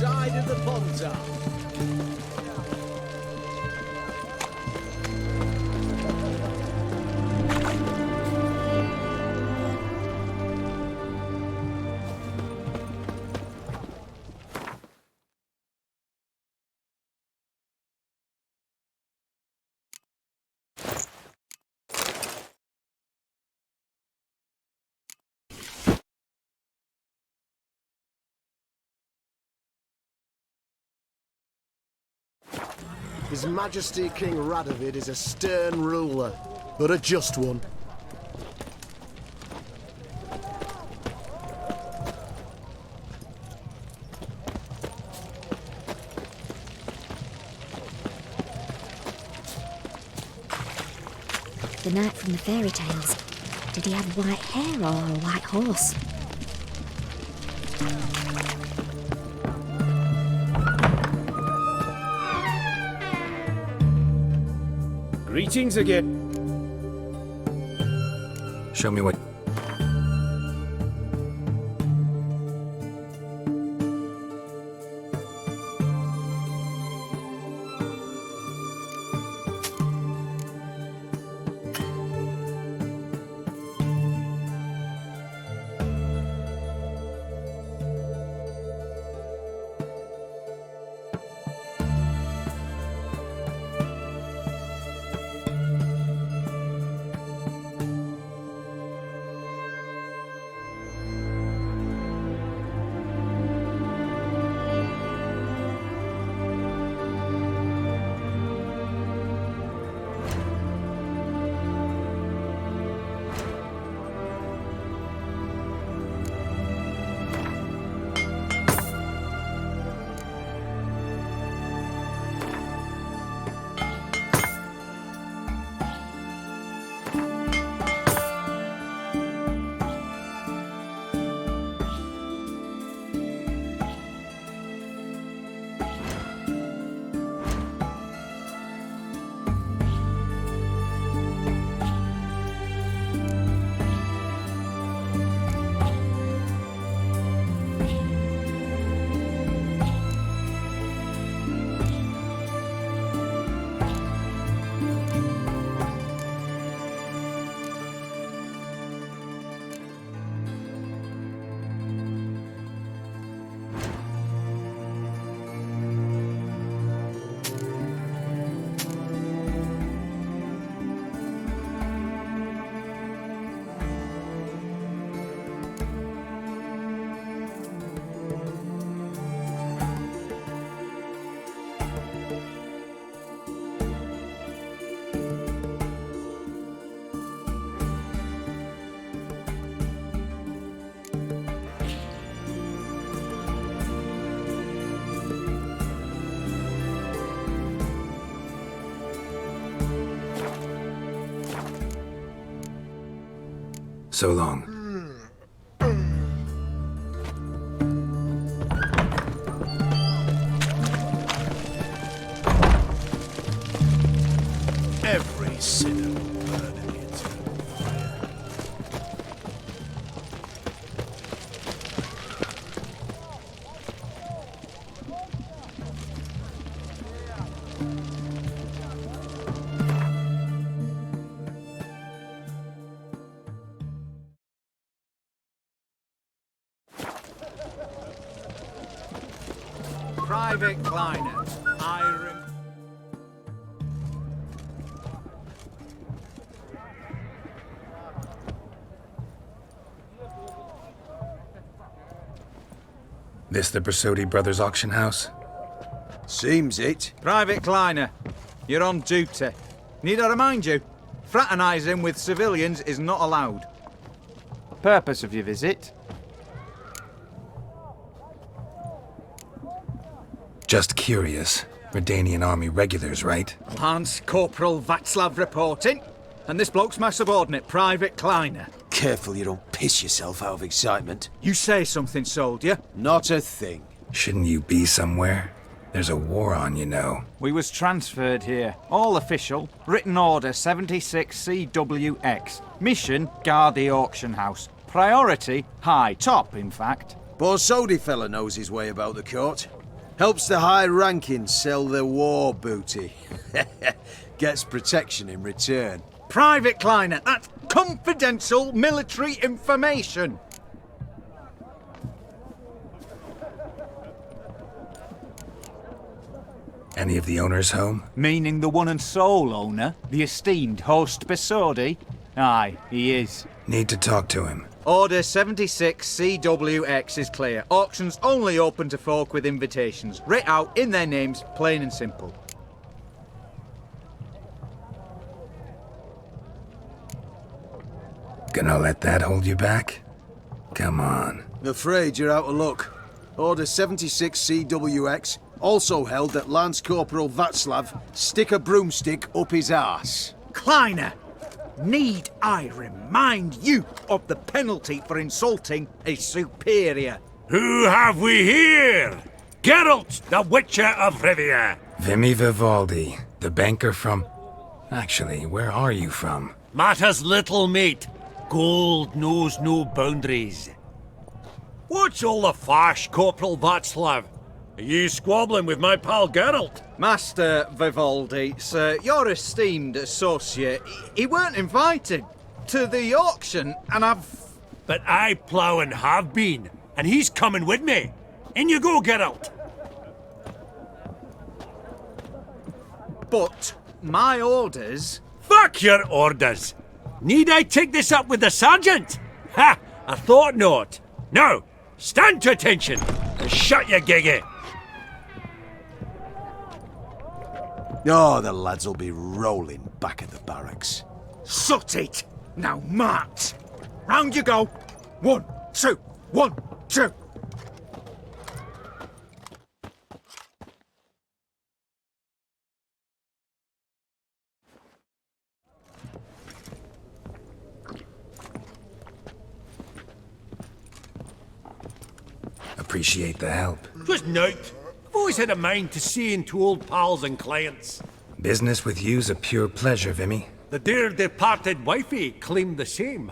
side of the Pontar. His Majesty King Radovid is a stern ruler, but a just one. The knight from the fairy tales. Did he have white hair or a white horse? Greetings again. Show me what... So long. Every sinner will burn in the eternal fire. Private Kleiner, Iron. This the Brasodi Brothers auction house? Seems it. Private Kleiner, you're on duty. Need I remind you? Fraternising with civilians is not allowed. Purpose of your visit? Just curious. Redanian army regulars, right? Lance Corporal Václav reporting. And this bloke's my subordinate, Private Kleiner. Careful you don't piss yourself out of excitement. You say something, soldier. Not a thing. Shouldn't you be somewhere? There's a war on, you know. We was transferred here. All official. Written order 76 CWX. Mission, guard the auction house. Priority, high. Top, in fact. Borsodi fella knows his way about the court. Helps the high-ranking sell their war booty. Gets protection in return. Private Kleiner, that's confidential military information. Any of the owners home? Meaning the one and sole owner, the esteemed Host Besodi? Aye, he is. Need to talk to him. Order 76 CWX is clear. Auctions only open to folk with invitations. Writ out in their names, plain and simple. Gonna let that hold you back? Come on. Afraid you're out of luck. Order 76 CWX also held that Lance Corporal Václav stick a broomstick up his arse. Kleiner, need I remind you of the penalty for insulting a superior? Who have we here? Geralt, the Witcher of Rivia. Vimy Vivaldi, the banker from... Actually, where are you from? Matters little, mate. Gold knows no boundaries. What's all the fash, Corporal Václav? Are you squabbling with my pal Geralt? Master Vivaldi, sir, your esteemed associate, he weren't invited to the auction, and I've... But I plough and have been, and he's coming with me. In you go, Geralt. But my orders... Fuck your orders. Need I take this up with the sergeant? Ha! I thought not. Now, stand to attention and shut your giggy. Oh, the lads will be rolling back at the barracks. Sut it! Now march! Round you go! 1, 2, 1, 2! Appreciate the help. Just note, I've always had a mind to see into old pals and clients. Business with you's a pure pleasure, Vimy. The dear departed wifey claimed the same.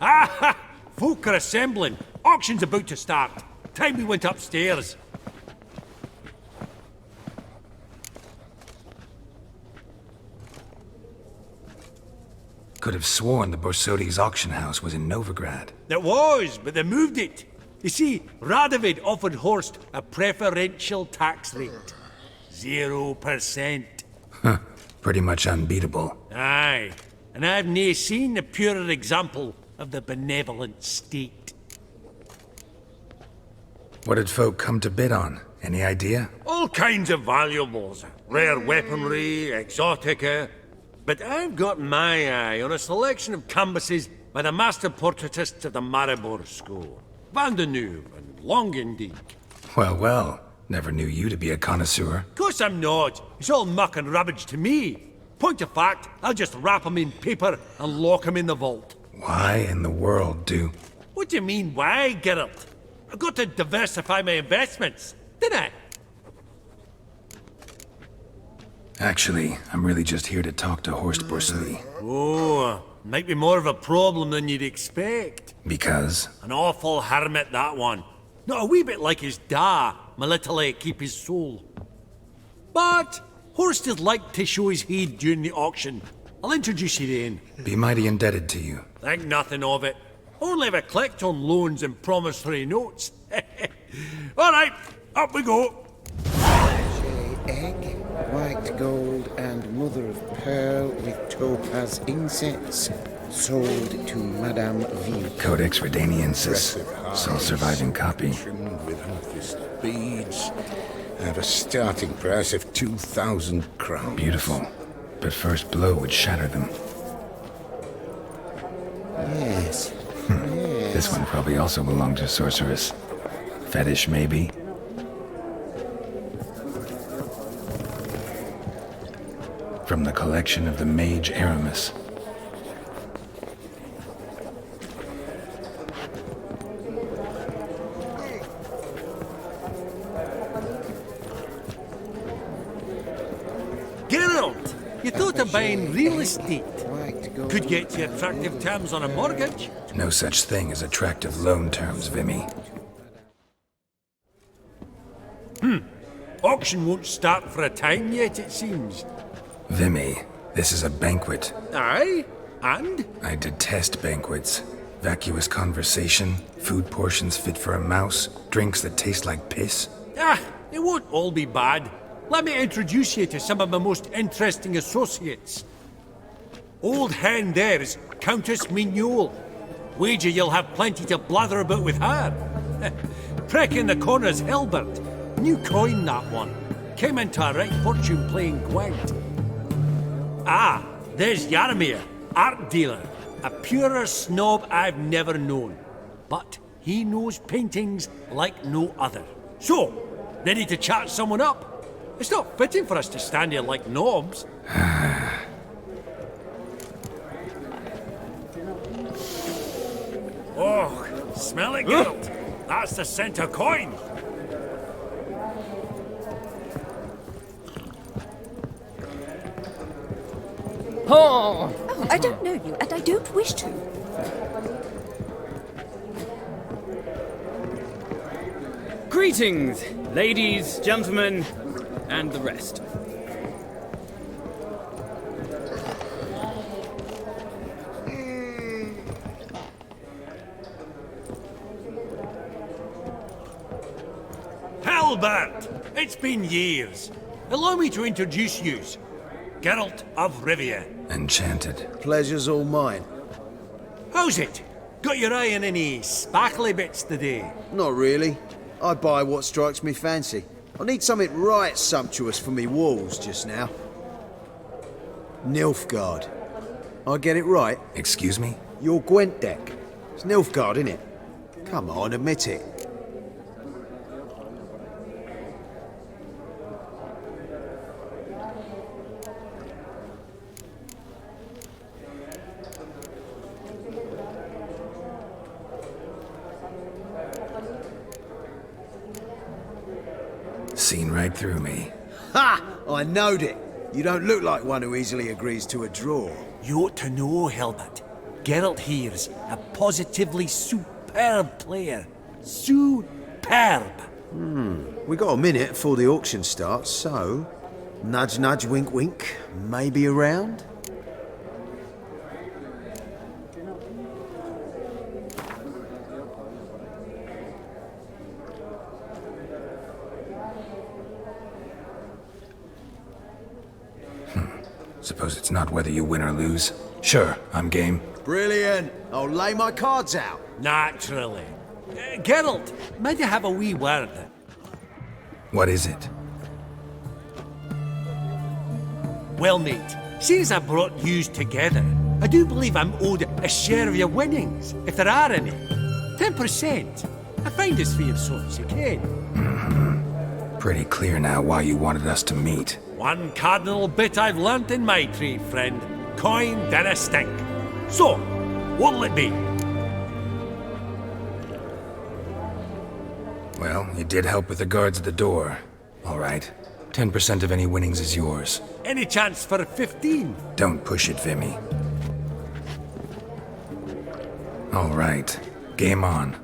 Ah ha! Folk are assembling. Auction's about to start. Time we went upstairs. Could have sworn the Borsodi's auction house was in Novigrad. It was, but they moved it. You see, Radovid offered Horst a preferential tax rate. 0%. Huh. Pretty much unbeatable. Aye. And I've nae seen a purer example of the benevolent state. What did folk come to bid on? Any idea? All kinds of valuables. Rare weaponry, exotica. But I've got my eye on a selection of canvases by the master portraitists of the Maribor School. Van de Neuve and Longendijk. Well, well. Never knew you to be a connoisseur. Course I'm not. It's all muck and rubbish to me. Point of fact, I'll just wrap 'em in paper and lock 'em in the vault. Why in the world do... What do you mean, why, Geralt? I've got to diversify my investments, didn't I? Actually, I'm really just here to talk to Horst Borsodi. Oh, might be more of a problem than you'd expect. Because? An awful hermit, that one. Not a wee bit like his da, my little keep his soul. But Horst is like to show his head during the auction. I'll introduce you then. Be mighty indebted to you. Think nothing of it. Only ever collect on loans and promissory notes. All right, up we go. Egg, white gold, and mother of pearl with topaz insets. Sold to Madame V. Codex Redaniensis. Sole surviving copy. Trimmed with amethyst beads. At a starting price of 2,000 crowns. Beautiful. But first blow would shatter them. Yes. This one probably also belonged to Sorceress. Fetish, maybe? From the collection of the Mage Aramis. Geralt, you thought of buying real estate. White gold. Could get you attractive terms on a mortgage. No such thing as attractive loan terms, Vimy. Auction won't start for a time yet, it seems. Vimy, this is a banquet. Aye? And? I detest banquets. Vacuous conversation, food portions fit for a mouse, drinks that taste like piss. Ah, it won't all be bad. Let me introduce you to some of my most interesting associates. Old hen there is Countess Mignole. Wager you'll have plenty to blather about with her. Prick in the corner's Hilbert. New coin, that one. Came into a right fortune playing Gwent. Ah, there's Yarmir, art dealer. A purer snob I've never known. But he knows paintings like no other. So, ready to chat someone up? It's not fitting for us to stand here like knobs. Oh, smell it, Geralt. That's the center coin. Oh, I don't know you, and I don't wish to. Greetings, ladies, gentlemen, and the rest. Halbert! It's been years. Allow me to introduce yous. Geralt of Rivia. Enchanted. Pleasure's all mine. How's it? Got your eye on any sparkly bits today? Not really. I buy what strikes me fancy. I need something right sumptuous for me walls just now. Nilfgaard. I get it right? Excuse me? Your Gwent deck. It's Nilfgaard, innit? Come on, admit it. Seen right through me. Ha! I knowed it. You don't look like one who easily agrees to a draw. You ought to know, Hilbert. Geralt here's a positively superb player. Superb! We got a minute before the auction starts, so... Nudge, nudge, wink, wink. Maybe around? Suppose it's not whether you win or lose. Sure, I'm game. Brilliant. I'll lay my cards out. Naturally. Geralt, might you have a wee word? What is it? Well, mate, seeing as I brought yous together, I do believe I'm owed a share of your winnings, if there are any. 10%. I find this for your sorts, you can. Pretty clear now why you wanted us to meet. One cardinal bit I've learnt in my trade, friend. Coin dinna stink. So, what'll it be? Well, you did help with the guards at the door. All right. 10% of any winnings is yours. Any chance for 15? Don't push it, Vimy. All right. Game on.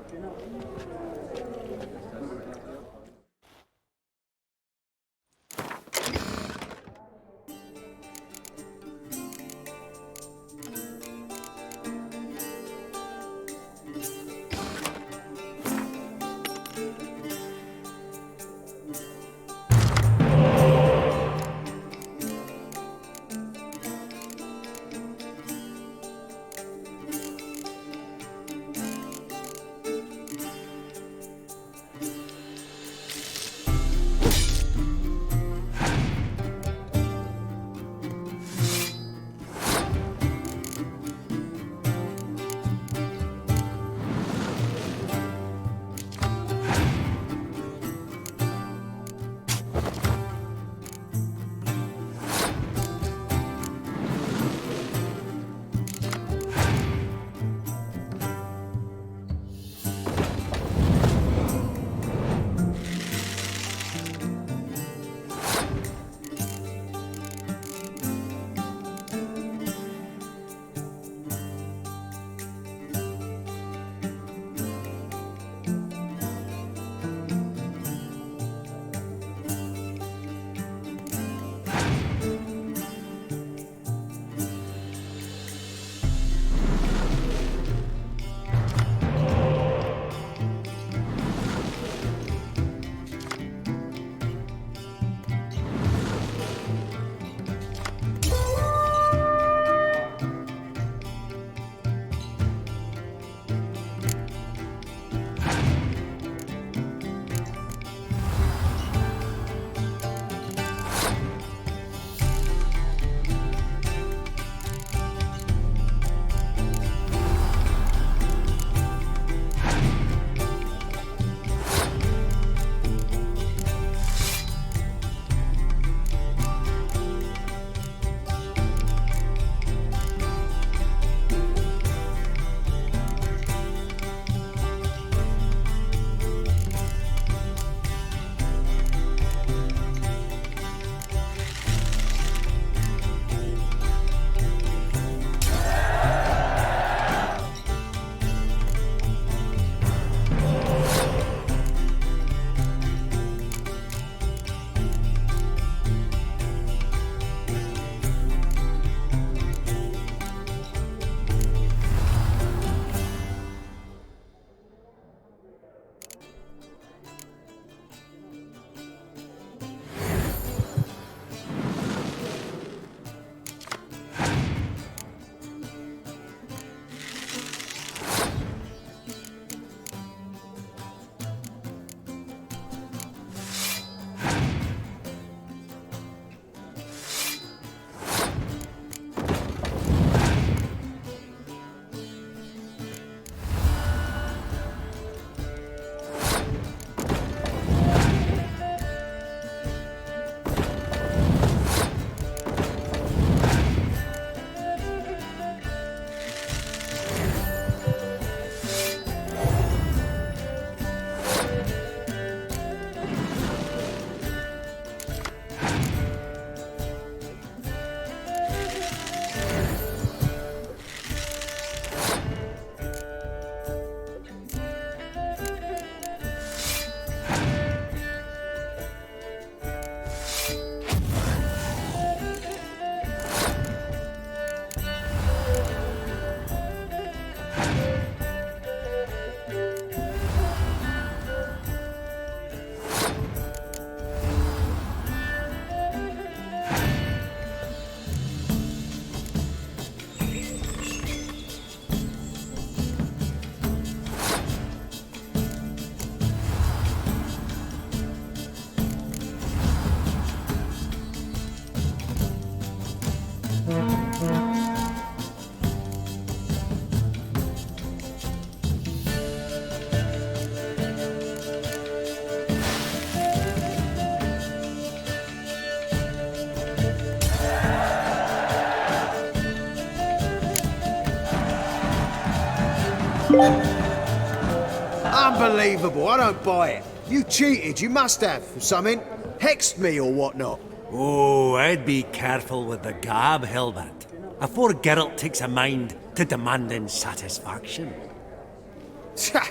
Unbelievable, I don't buy it. You cheated, you must have, or something. Hexed me or whatnot. Oh, I'd be careful with the gab, Hilbert, afore Geralt takes a mind to demanding satisfaction.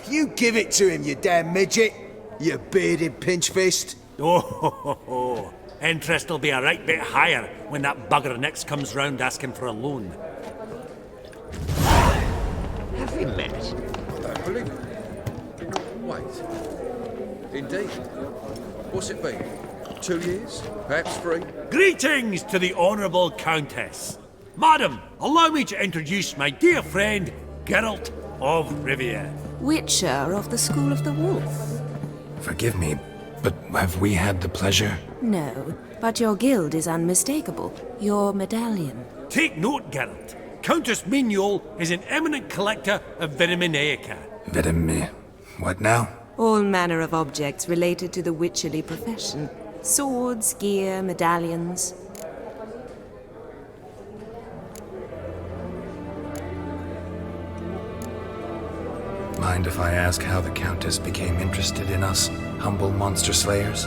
You give it to him, you damn midget. You bearded pinchfist. Oh, interest'll be a right bit higher when that bugger next comes round asking for a loan. Have we met? I don't believe it. Wait. Indeed. What's it been? 2 years? Perhaps 3? Greetings to the Honourable Countess. Madam, allow me to introduce my dear friend, Geralt of Rivia. Witcher of the School of the Wolf. Forgive me, but have we had the pleasure? No, but your guild is unmistakable. Your medallion. Take note, Geralt. Countess Mignol is an eminent collector of Vitaminaica. What now? All manner of objects related to the witcherly profession. Swords, gear, medallions. Mind if I ask how the Countess became interested in us, humble monster slayers?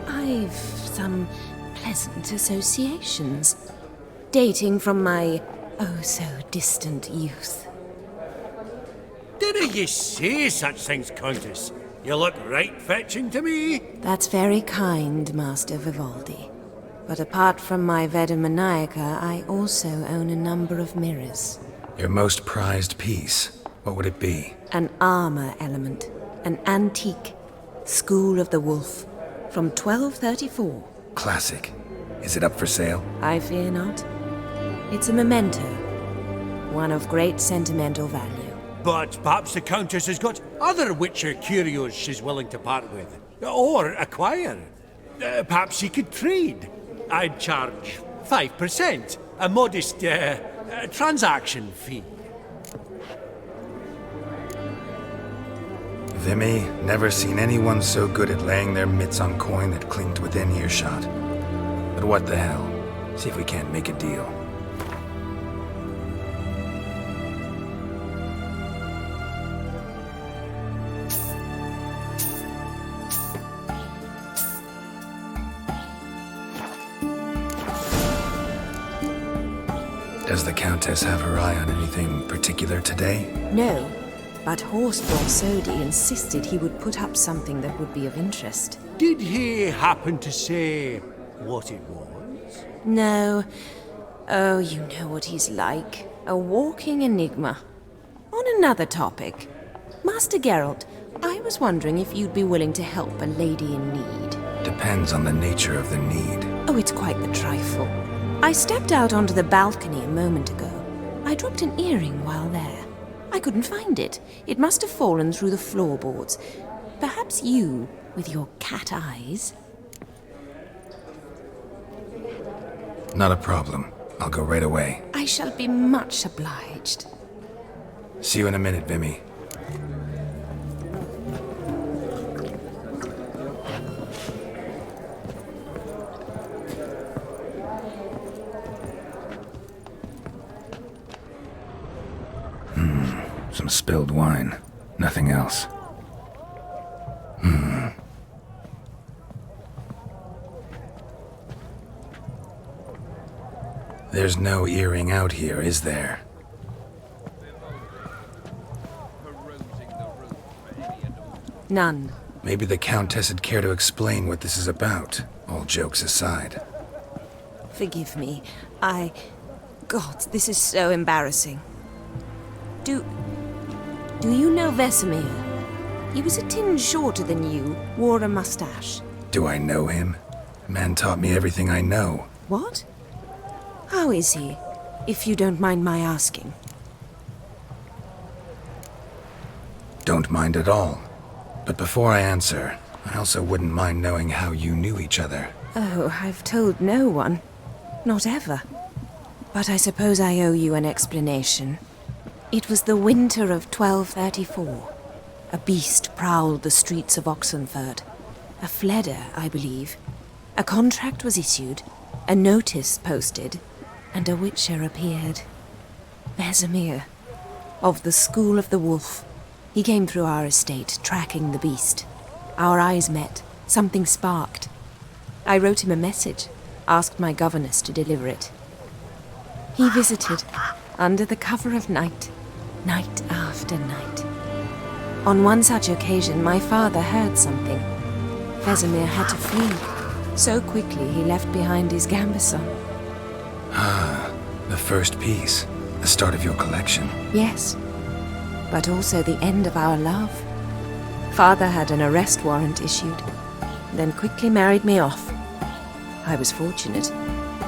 I've some pleasant associations, dating from my oh-so-distant youth. Didn't you say such things, Countess? You look right fetching to me. That's very kind, Master Vivaldi. But apart from my Vitaminaica, I also own a number of mirrors. Your most prized piece? What would it be? An armor element. An antique. School of the Wolf. From 1234. Classic. Is it up for sale? I fear not. It's a memento. One of great sentimental value. But perhaps the Countess has got other Witcher curios she's willing to part with. Or acquire. Perhaps she could trade. I'd charge 5%. A modest transaction fee. Vimy, never seen anyone so good at laying their mitts on coin that clinged within earshot. But what the hell? See if we can't make a deal. Does the Countess have her eye on anything particular today? No, but Horseball Sodi insisted he would put up something that would be of interest. Did he happen to say what it was? No. Oh, you know what he's like. A walking enigma. On another topic. Master Geralt, I was wondering if you'd be willing to help a lady in need. Depends on the nature of the need. Oh, it's quite the trifle. I stepped out onto the balcony a moment ago. I dropped an earring while there. I couldn't find it. It must have fallen through the floorboards. Perhaps you, with your cat eyes. Not a problem. I'll go right away. I shall be much obliged. See you in a minute, Vimy. Some spilled wine. Nothing else. There's no earring out here, is there? None. Maybe the Countess would care to explain what this is about, all jokes aside. Forgive me. God, this is so embarrassing. Do you know Vesemir? He was a tinge shorter than you, wore a mustache. Do I know him? Man taught me everything I know. What? How is he, if you don't mind my asking? Don't mind at all. But before I answer, I also wouldn't mind knowing how you knew each other. Oh, I've told no one. Not ever. But I suppose I owe you an explanation. It was the winter of 1234. A beast prowled the streets of Oxenford. A Fleder, I believe. A contract was issued, a notice posted, and a witcher appeared. Vesemir, of the School of the Wolf. He came through our estate, tracking the beast. Our eyes met. Something sparked. I wrote him a message, asked my governess to deliver it. He visited, under the cover of night, night after night. On one such occasion, my father heard something. Vesemir had to flee. So quickly he left behind his gambeson. Ah, the first piece. The start of your collection. Yes, but also the end of our love. Father had an arrest warrant issued, then quickly married me off. I was fortunate.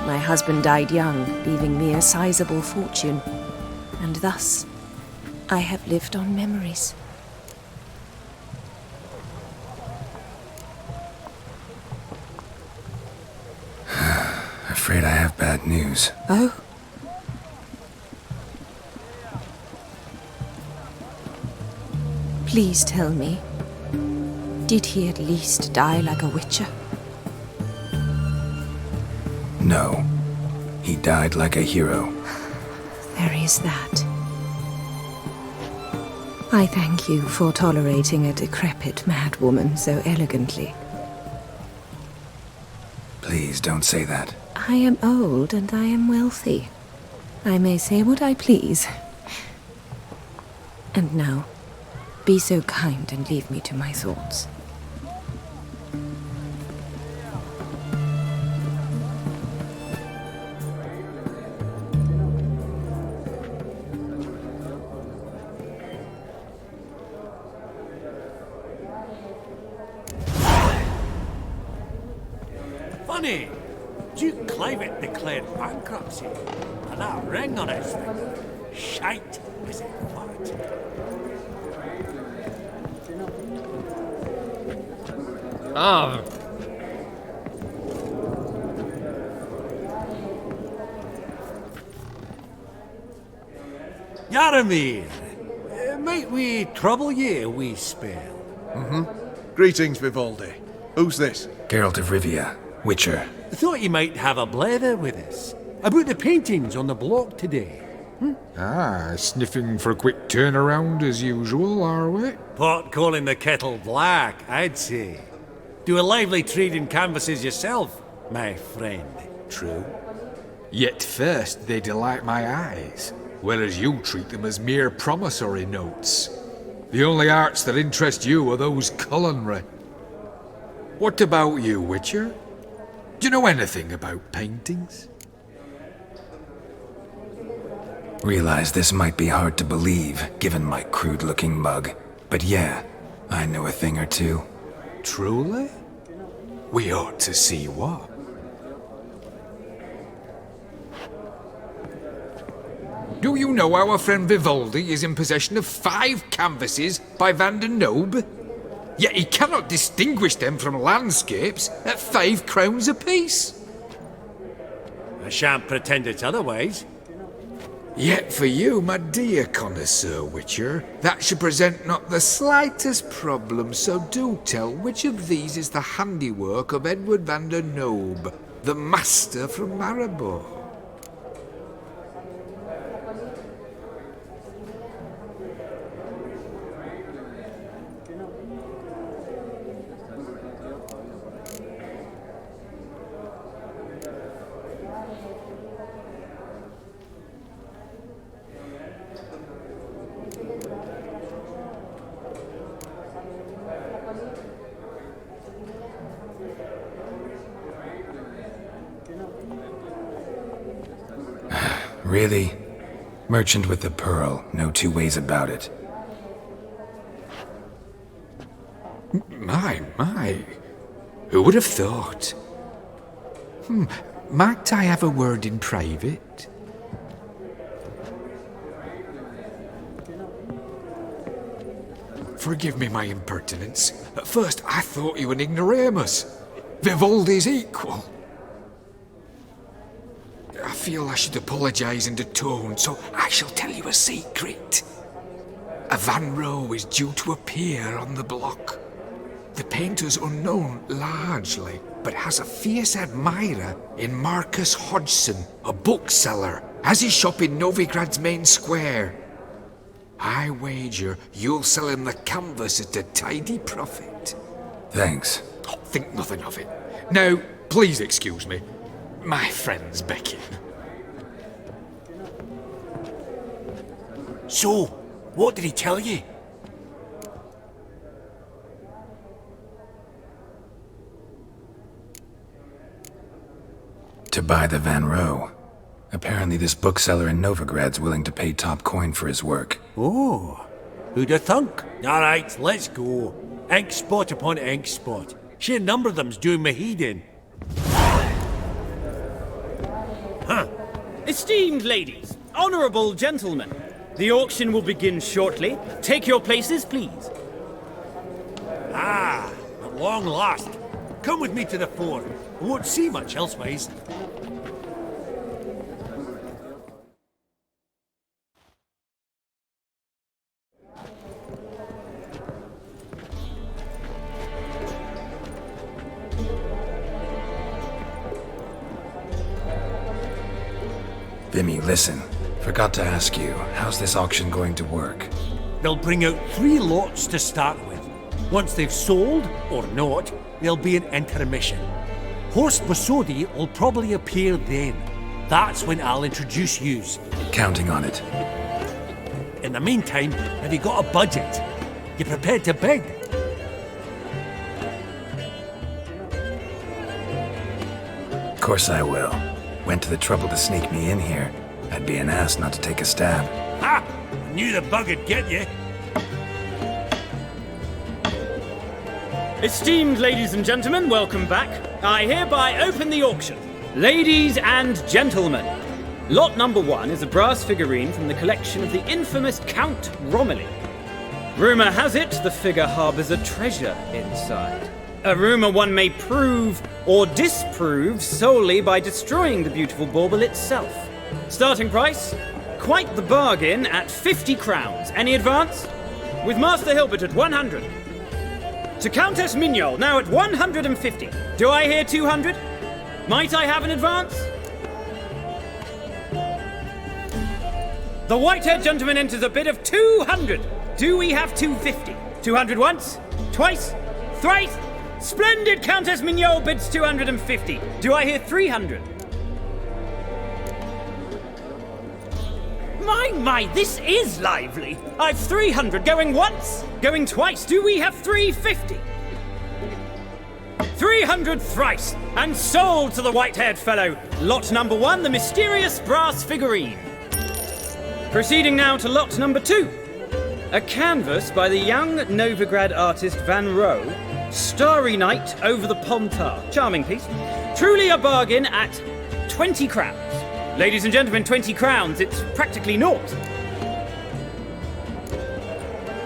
My husband died young, leaving me a sizable fortune. And thus, I have lived on memories. Afraid I have bad news. Oh? Please tell me, did he at least die like a witcher? No. He died like a hero. There is that. I thank you for tolerating a decrepit madwoman so elegantly. Please don't say that. I am old and I am wealthy. I may say what I please. And now, be so kind and leave me to my thoughts. Funny, Duke Clivet declared bankruptcy, and that ring on his finger, shite as it fart. Ah. Yaramir, might we trouble ye a wee spell? Greetings, Vivaldi. Who's this? Geralt of Rivia, Witcher. Thought you might have a blather with us about the paintings on the block today. Ah, sniffing for a quick turnaround as usual, are we? Pot calling the kettle black, I'd say. Do a lively trade in canvases yourself, my friend. True. Yet first they delight my eyes, whereas you treat them as mere promissory notes. The only arts that interest you are those culinary. What about you, Witcher? Do you know anything about paintings? Realize this might be hard to believe, given my crude-looking mug. But yeah, I know a thing or two. Truly? We ought to see what. Do you know our friend Vivaldi is in possession of 5 canvases by Van der Nobe? Yet he cannot distinguish them from landscapes at 5 crowns apiece. I shan't pretend it's otherwise. Yet for you, my dear connoisseur Witcher, that should present not the slightest problem, so do tell which of these is the handiwork of Edward van der Nobe, the master from Maribor. Really? Merchant with the pearl, no two ways about it. My. Who would have thought? Might I have a word in private? Forgive me my impertinence. At first I thought you an ignoramus. Vivaldi's equal. feel I should apologise in the tone, so I shall tell you a secret. A Van Rowe is due to appear on the block. The painter's unknown largely, but has a fierce admirer in Marcus Hodgson, a bookseller, has his shop in Novigrad's main square. I wager you'll sell him the canvas at a tidy profit. Thanks. Oh, think nothing of it. Now, please excuse me. My friend's beckoning. So, what did he tell you? To buy the Van Rowe. Apparently this bookseller in Novigrad's willing to pay top coin for his work. Oh, who'd have thunk? All right, let's go. Ink spot upon ink spot. Sheer number of them's doing me heed in. Huh. Esteemed ladies, honourable gentlemen, the auction will begin shortly. Take your places, please. Ah, at long last. Come with me to the fore. I won't see much elsewise. Vimy, listen. Forgot to ask you, how's this auction going to work? They'll bring out 3 lots to start with. Once they've sold, or not, there'll be an intermission. Horst Bosodi will probably appear then. That's when I'll introduce yous. Counting on it. In the meantime, have you got a budget? You prepared to bid? Of course I will. Went to the trouble to sneak me in here. I'd be an ass not to take a stab. Ha! I knew the bug'd get you. Esteemed ladies and gentlemen, welcome back. I hereby open the auction. Ladies and gentlemen, lot number 1 is a brass figurine from the collection of the infamous Count Romilly. Rumour has it the figure harbours a treasure inside. A rumour one may prove or disprove solely by destroying the beautiful bauble itself. Starting price? Quite the bargain at 50 crowns. Any advance? With Master Hilbert at 100. To Countess Mignol, now at 150. Do I hear 200? Might I have an advance? The white-haired gentleman enters a bid of 200. Do we have 250? 200 once? Twice? Thrice? Splendid! Countess Mignol bids 250. Do I hear 300? My, this is lively. I've 300 going once, going twice. Do we have 350? 300 thrice, and sold to the white-haired fellow. Lot number 1, the mysterious brass figurine. Proceeding now to lot number 2. A canvas by the young Novigrad artist Van Rowe, Starry Night over the Pontar. Charming piece. Truly a bargain at 20 crowns. Ladies and gentlemen, 20 crowns, it's practically naught.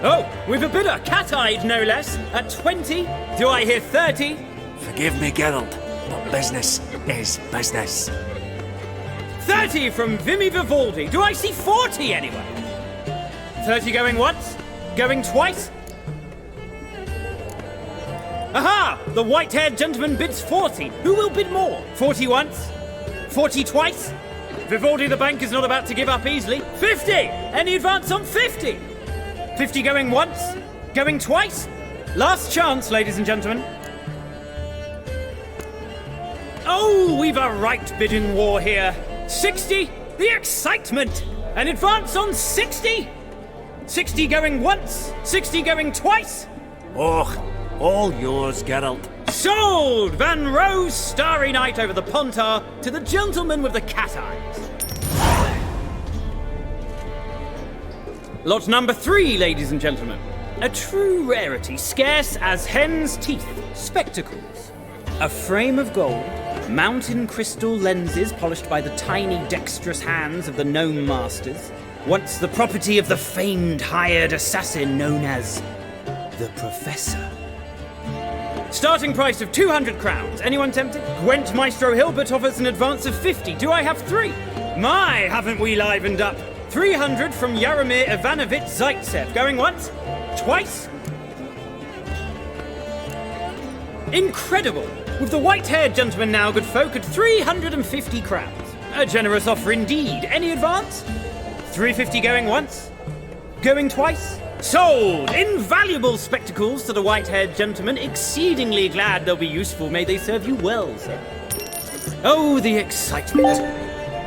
Oh, we've a bidder, cat-eyed no less, at 20. Do I hear 30? Forgive me, Geralt, but business is business. 30 from Vimy Vivaldi. Do I see 40 anyway? 30 going once? Going twice? Aha! The white-haired gentleman bids 40. Who will bid more? 40 once? 40 twice? Vivaldi the bank is not about to give up easily. 50! Any advance on 50? 50 going once? Going twice? Last chance, ladies and gentlemen. Oh, we've a right bidding war here. 60? The excitement! An advance on 60? 60 going once? 60 going twice? Och, all yours, Geralt. Sold! Van Rowe's Starry Night over the Pontar to the gentleman with the cat eyes. Lot number 3, ladies and gentlemen. A true rarity, scarce as hen's teeth. Spectacles. A frame of gold, mountain crystal lenses polished by the tiny dexterous hands of the gnome masters. Once the property of the famed hired assassin known as the Professor. Starting price of 200 crowns. Anyone tempted? Gwent Maestro Hilbert offers an advance of 50. Do I have 3? My, haven't we livened up? 300 from Yaromir Ivanovich Zaitsev. Going once? Twice? Incredible! With the white-haired gentleman now, good folk, at 350 crowns. A generous offer indeed. Any advance? 350 going once? Going twice? Sold! Invaluable spectacles to the white-haired gentleman. Exceedingly glad they'll be useful. May they serve you well, sir. Oh, the excitement.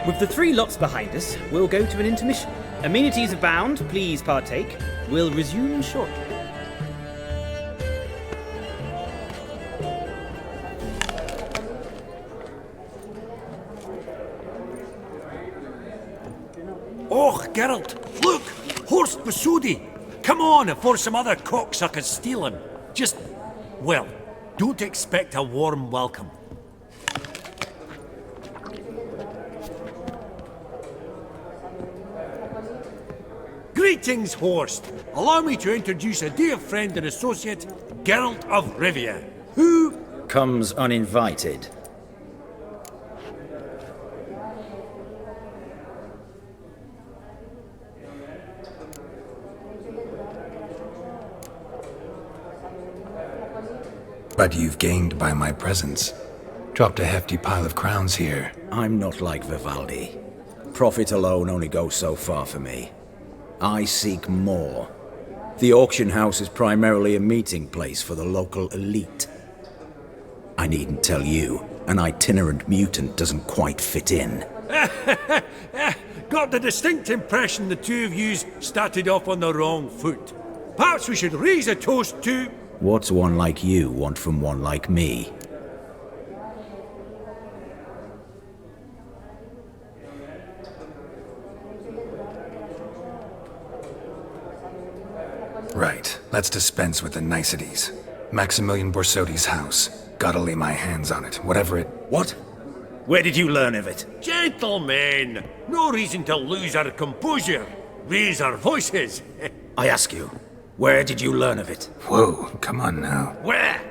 With the 3 lots behind us, we'll go to an intermission. Amenities abound. Please partake. We'll resume shortly. Oh, Geralt, look! Horst Basudi! Come on, before some other cocksuckers steal him. Just, well, don't expect a warm welcome. Greetings, Horst. Allow me to introduce a dear friend and associate, Geralt of Rivia, who comes uninvited. But you've gained by my presence. Dropped a hefty pile of crowns here. I'm not like Vivaldi. Profit alone only goes so far for me. I seek more. The auction house is primarily a meeting place for the local elite. I needn't tell you, an itinerant mutant doesn't quite fit in. got the distinct impression the two of yous started off on the wrong foot. Perhaps we should raise a toast to... What's one like you want from one like me? Right, let's dispense with the niceties. Maximilian Borsodi's house. Gotta lay my hands on it, whatever it... What? Where did you learn of it? Gentlemen, no reason to lose our composure. Raise our voices. I ask you, where did you learn of it? Whoa, come on now. Where?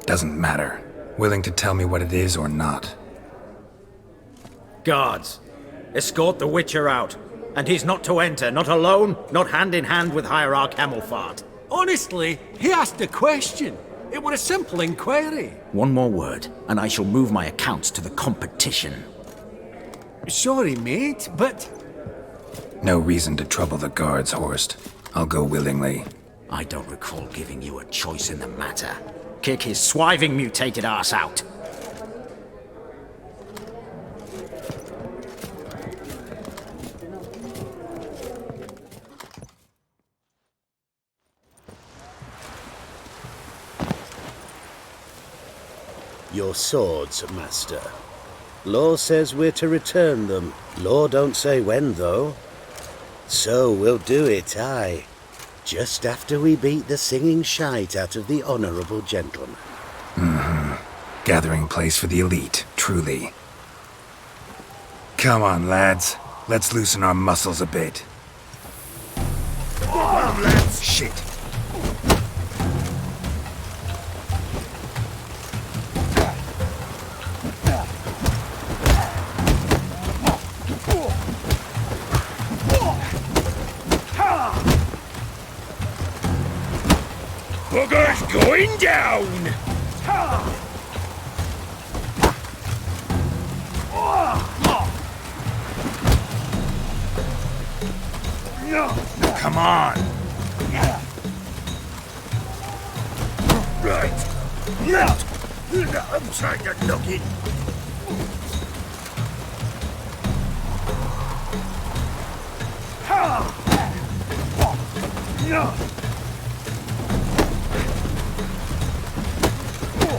Doesn't matter. Willing to tell me what it is or not. Guards, escort the Witcher out. And he's not to enter, not alone, not hand in hand with Hierarch Hamelfart. Honestly, he asked a question. It were a simple inquiry. One more word, and I shall move my accounts to the competition. Sorry, mate, but... No reason to trouble the guards, Horst. I'll go willingly. I don't recall giving you a choice in the matter. Kick his swiving mutated ass out. Your swords, master. Law says we're to return them. Law don't say when, though. So we'll do it, aye. Just after we beat the singing shite out of the honourable gentleman. Mm-hmm. Gathering place for the elite, truly. Come on, lads. Let's loosen our muscles a bit. On, lads! Shit. Bugger's going down! Come on! Right. Left! I'm trying to knock it.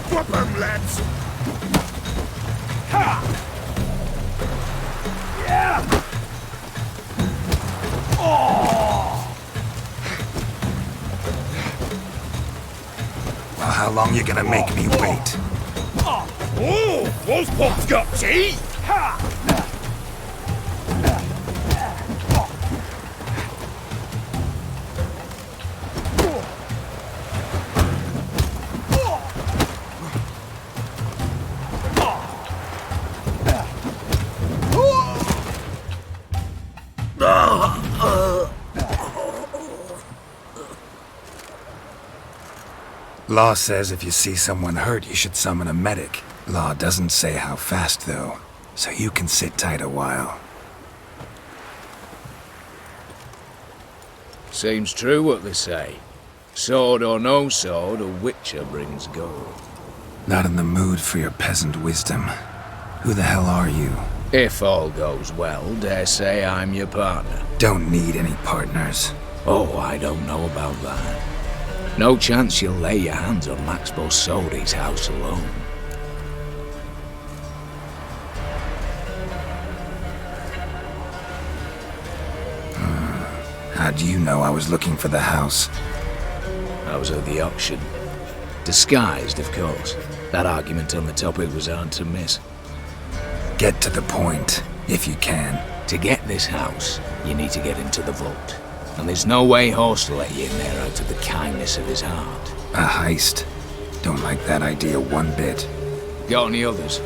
Whoop 'em, lads! Ha! Yeah! Oh! Well, how long you gonna make me wait? Oh, Wolfpop's got teeth! Law says if you see someone hurt, you should summon a medic. Law doesn't say how fast, though, so you can sit tight a while. Seems true what they say. Sword or no sword, a witcher brings gold. Not in the mood for your peasant wisdom. Who the hell are you? If all goes well, dare say I'm your partner. Don't need any partners. Oh, I don't know about that. No chance you'll lay your hands on Max Bossodi's house alone. How do you know I was looking for the house? I was at the auction. Disguised, of course. That argument on the topic was hard to miss. Get to the point, if you can. To get this house, you need to get into the vault. And there's no way Horst will let you in there out of the kindness of his heart. A heist? Don't like that idea one bit. Got any others?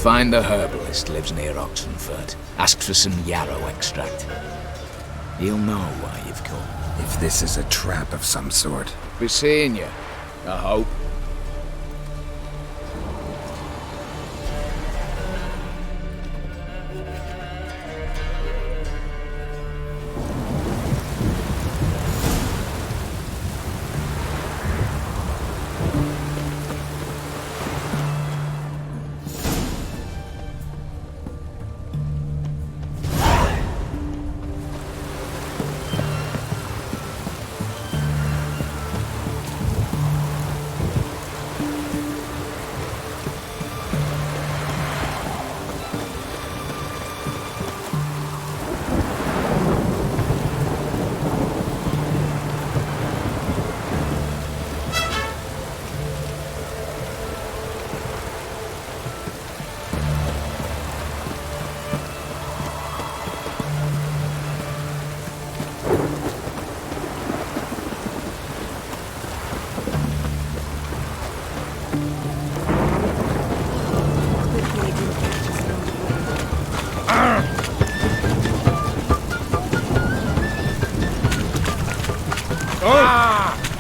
Find the herbalist, lives near Oxenfurt. Ask for some yarrow extract. He'll know why you've come. If this is a trap of some sort. Be seeing you, I hope.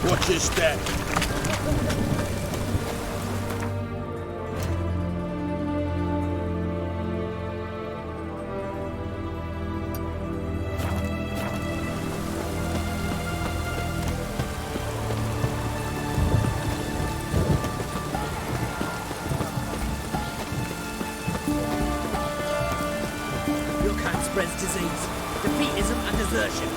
Watch your step. Your kind spreads disease, defeatism and desertion.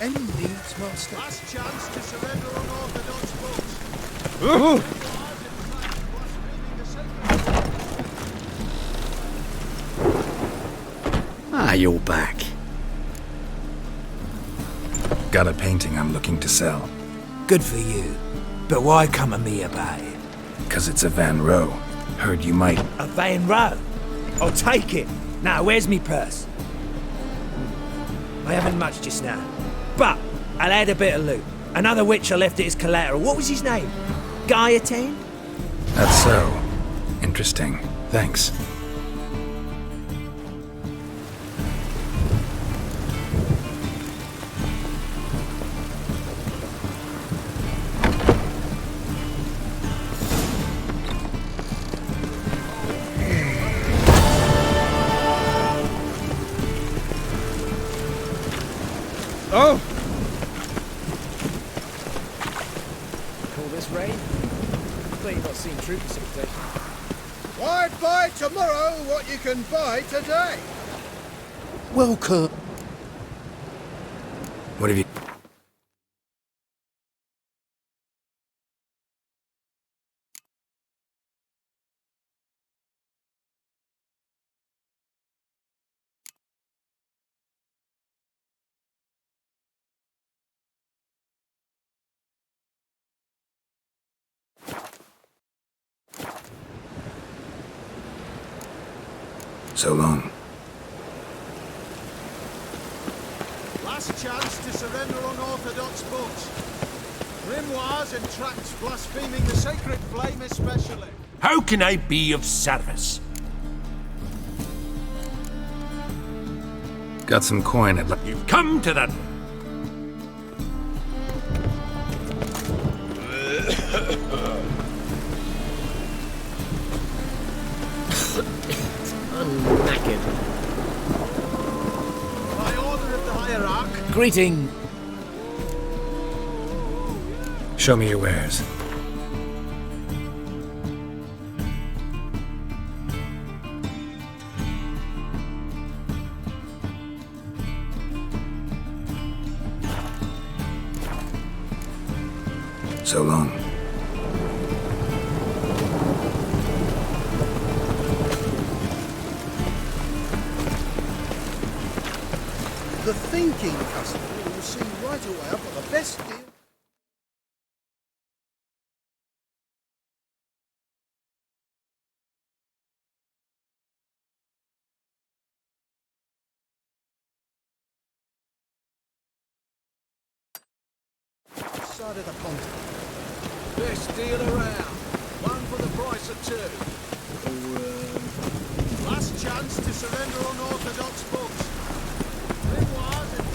Any needs, Master? Last chance to surrender unorthodox votes. You're back. Got a painting I'm looking to sell. Good for you. But why come to me about it? 'Cause it's a Van Rowe. Heard you might... A Van Rowe? I'll take it. Now, where's me purse? I haven't much just now. But I'll add a bit of loot. Another witcher left it as collateral. What was his name? Guillotine? That's so. Interesting. Thanks. Oh! Call this rain? But you've not seen troop precipitation. Why buy tomorrow what you can buy today? Welcome. What have you... So long. Last chance to surrender unorthodox books. Grimoires and tracts blaspheming the sacred flame especially. How can I be of service? Got some coin at... You've come to the... I'm knackered. By order of the hierarch. Greeting. Show me your wares. So long. The thinking customer will see right away I've got the best deal. Side of the pond. Best deal around. One for the price of two. Last chance to surrender unorthodox books. Grimoires and...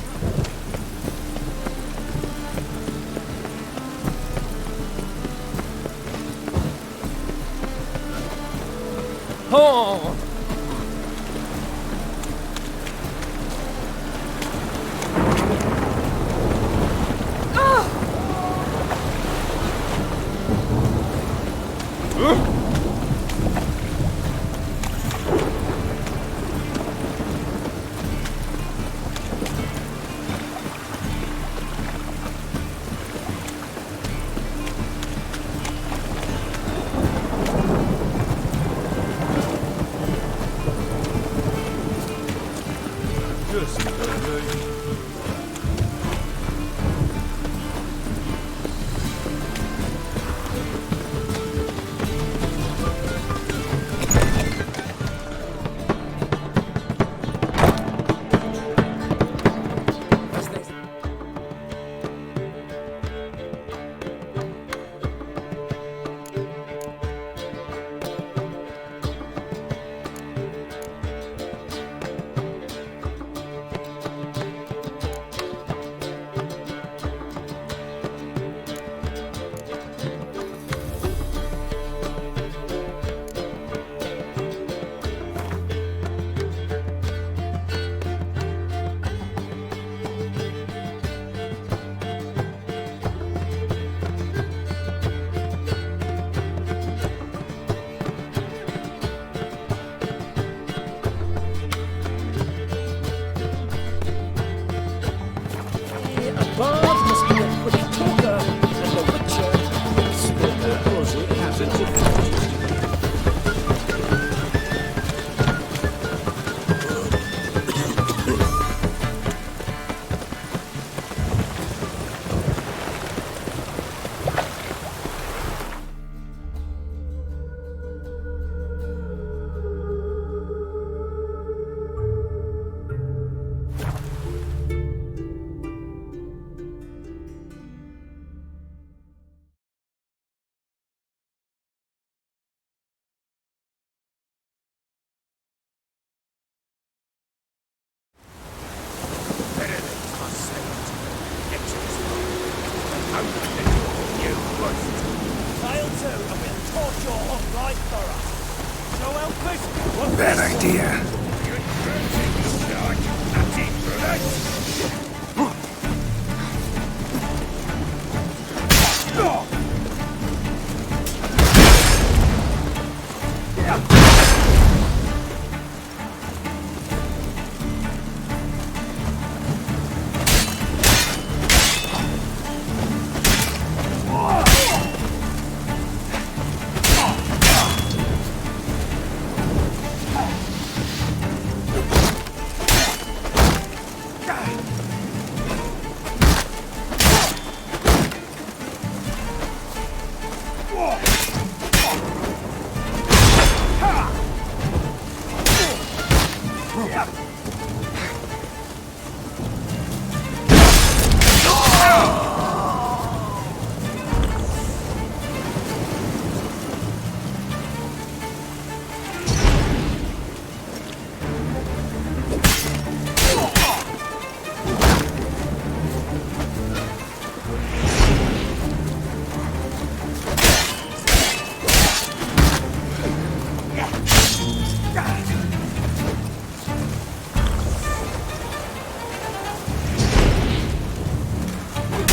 Oh!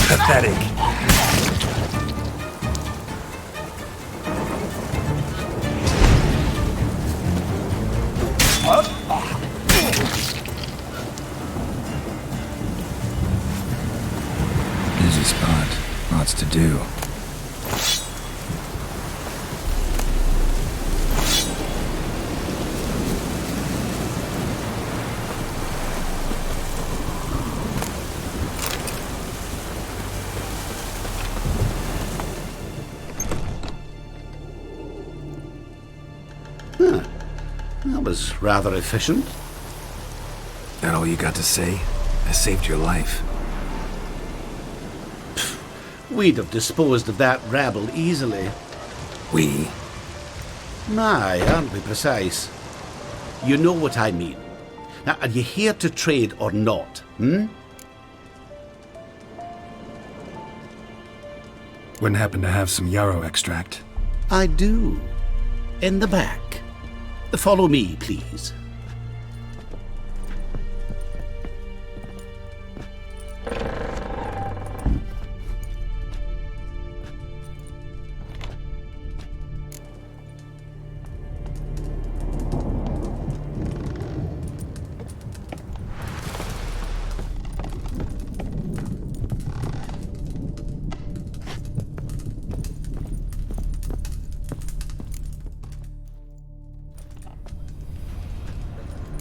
Pathetic. Busy spot. Lots to do. That was rather efficient. That all you got to say? I saved your life. We'd have disposed of that rabble easily. We? Aye, aren't we precise? You know what I mean. Now, are you here to trade or not, Wouldn't happen to have some yarrow extract. I do. In the back. Follow me, please.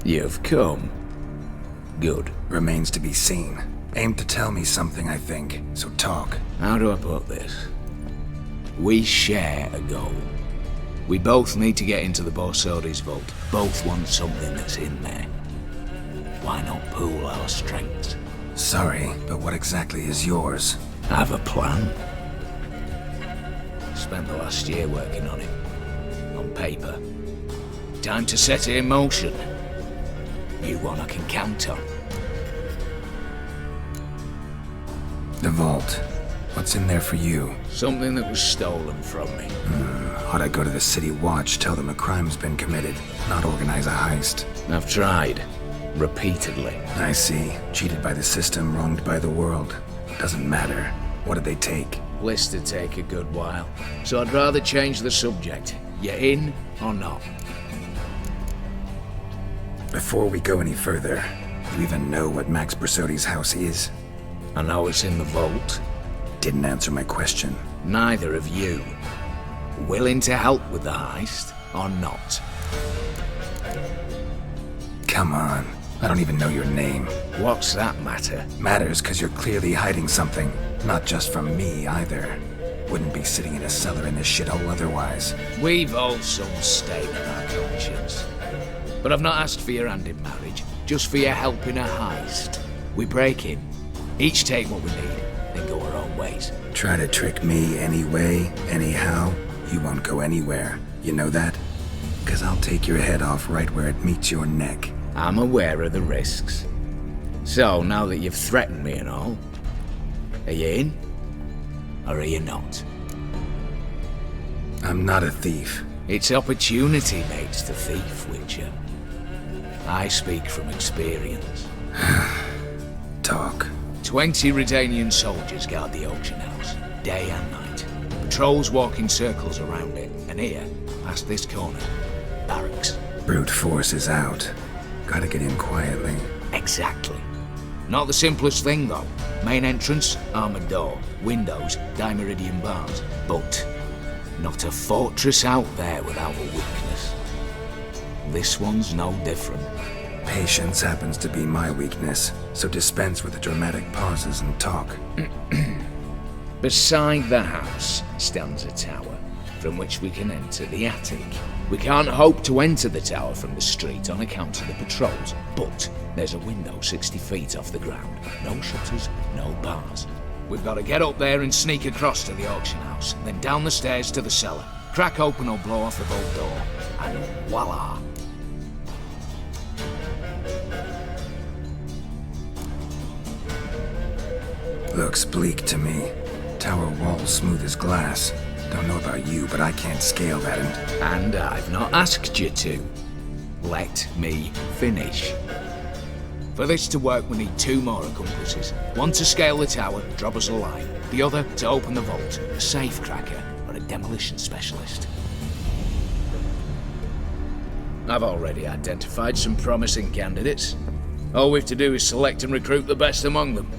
You've come. Good. Remains to be seen. Aim to tell me something, I think. So talk. How do I put this? We share a goal. We both need to get into the Borsodi's vault. Both want something that's in there. Why not pool our strengths? Sorry, but what exactly is yours? I have a plan. Spent the last year working on it. On paper. Time to set it in motion. You one I can count on. The vault. What's in there for you? Something that was stolen from me. Ought I go to the City Watch, tell them a crime's been committed, not organize a heist? I've tried. Repeatedly. I see. Cheated by the system, wronged by the world. Doesn't matter. What did they take? List to take a good while. So I'd rather change the subject. You in or not? Before we go any further, you even know what Max Borsodi's house is? I know it's in the vault. Didn't answer my question. Neither of you. Willing to help with the heist or not? Come on. I don't even know your name. What's that matter? Matters because you're clearly hiding something. Not just from me, either. Wouldn't be sitting in a cellar in this shithole otherwise. We've all some stain in our conscience. But I've not asked for your hand in marriage, just for your help in a heist. We break in, each take what we need, then go our own ways. Try to trick me anyway, anyhow, you won't go anywhere. You know that? 'Cause I'll take your head off right where it meets your neck. I'm aware of the risks. So, now that you've threatened me and all, are you in? Or are you not? I'm not a thief. It's opportunity makes the thief, Witcher. I speak from experience. Talk. 20 Redanian soldiers guard the auction house, day and night. Patrols walk in circles around it, and here, past this corner, barracks. Brute force is out. Gotta get in quietly. Exactly. Not the simplest thing, though. Main entrance, armored door. Windows, dimeridian bars. But not a fortress out there without a weakness. This one's no different. Patience happens to be my weakness, so dispense with the dramatic pauses and talk. Beside the house stands a tower. from which we can enter the attic. We can't hope to enter the tower from the street on account of the patrols, but there's a window 60 feet off the ground. No shutters, no bars. We've got to get up there and sneak across to the auction house, then down the stairs to the cellar, crack open or blow off the vault door, and voila! Looks bleak to me. Tower walls smooth as glass. Don't know about you, but I can't scale that And I've not asked you to. Let me finish. For this to work, we need 2 more accomplices. One to scale the tower, drop us a line. The other to open the vault, a safe cracker or a demolition specialist. I've already identified some promising candidates. All we have to do is select and recruit the best among them.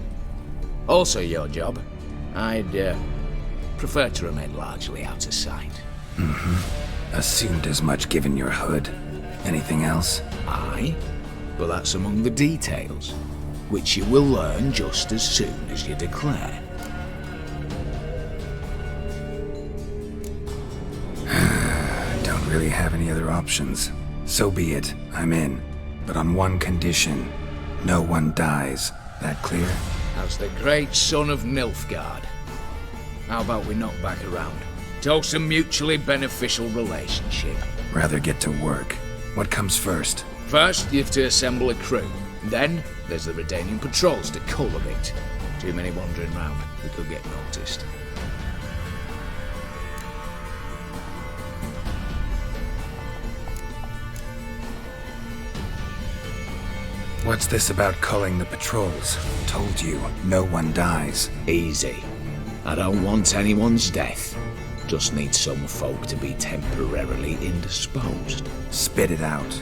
Also your job. I'd prefer to remain largely out of sight. Assumed as much given your hood. Anything else? Aye, but that's among the details, which you will learn just as soon as you declare. Don't really have any other options. So be it, I'm in. But on one condition. No one dies. That clear? As the great son of Nilfgaard. How about we knock back around? Toast a mutually beneficial relationship. Rather get to work. What comes first? First, you have to assemble a crew. Then, there's the Redanian patrols to cull a bit. Too many wandering round. We could get noticed. What's this about culling the patrols? Told you, no one dies. Easy. I don't want anyone's death. Just need some folk to be temporarily indisposed. Spit it out.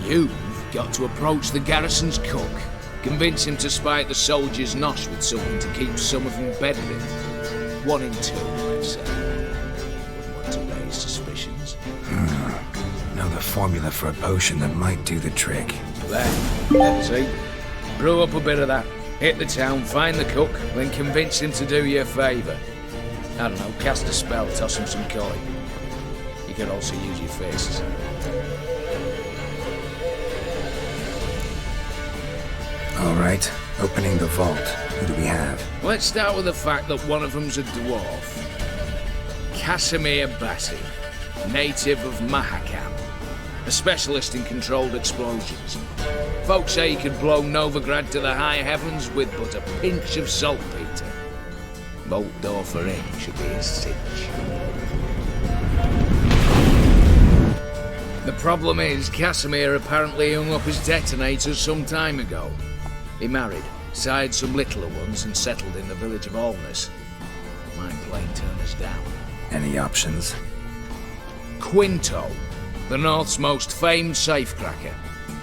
You've got to approach the garrison's cook. Convince him to spy at the soldiers' nosh with something to keep some of them bedded in. 1 in 2, I'd say. Wouldn't want to raise suspicions. Know the formula for a potion that might do the trick. There. See? Brew up a bit of that. Hit the town, find the cook, then convince him to do you a favour. I don't know, cast a spell, toss him some coin. You could also use your fists. All right, opening the vault. Who do we have? Let's start with the fact that one of them's a dwarf. Casimir Bassi, native of Mahakam. A specialist in controlled explosions. Folks say he could blow Novigrad to the high heavens with but a pinch of saltpeter. Bolt door for him should be a cinch. The problem is, Casimir apparently hung up his detonators some time ago. He married, sired some littler ones, and settled in the village of Alness. Might plain turn us down. Any options? Quinto, the North's most famed safecracker.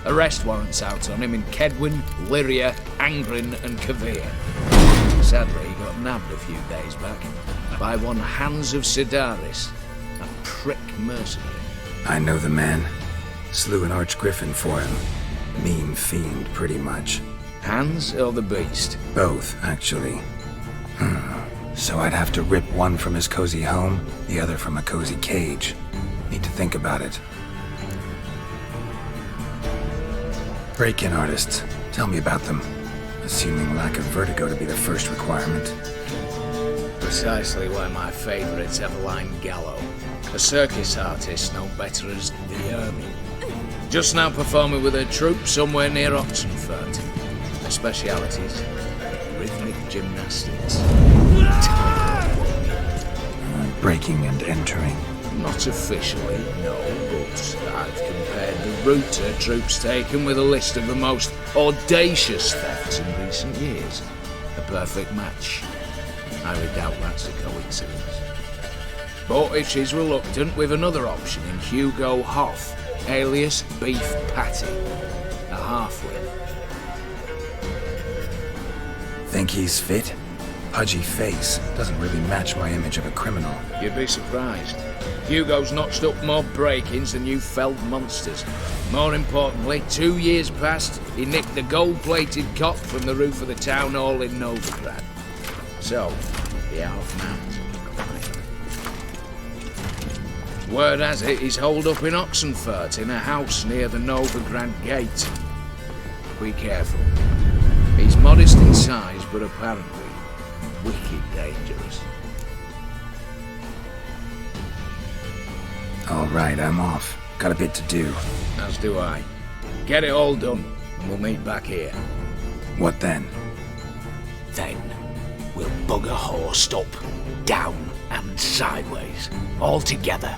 Arrest warrants out on him in Kedwin, Lyria, Angren, and Kavir. Sadly, he got nabbed a few days back by one Hans of Sidaris, a prick mercenary. I know the man. Slew an archgriffin for him. Mean fiend, pretty much. Hans or the beast? Both, actually. So I'd have to rip one from his cozy home, the other from a cozy cage. Need to think about it. Break-in artists. Tell me about them. Assuming lack of vertigo to be the first requirement. Precisely why my favourite's Eveline Gallo. A circus artist no better as the Ermine. Just now performing with her troupe somewhere near Oxenfurt. Her specialities? Rhythmic gymnastics. Breaking and entering. Not officially, no, but I've compared the route her troope's taken with a list of the most audacious thefts in recent years. A perfect match. I would doubt that's a coincidence. But if she's reluctant, we've another option in Hugo Hoff, alias Beef Patty, a halfling. Think he's fit? Pudgy face doesn't really match my image of a criminal. You'd be surprised. Hugo's notched up more break-ins than you felled monsters. More importantly, 2 years past, he nicked the gold-plated cot from the roof of the town hall in Novigrad. So, the half-mount. Word has it he's holed up in Oxenfurt in a house near the Novigrad Gate. Be careful. He's modest in size, but apparently wicked dangerous. All right, I'm off. Got a bit to do. As do I. Get it all done, and we'll meet back here. What then? Then we'll bugger horsed up, down and sideways, all together.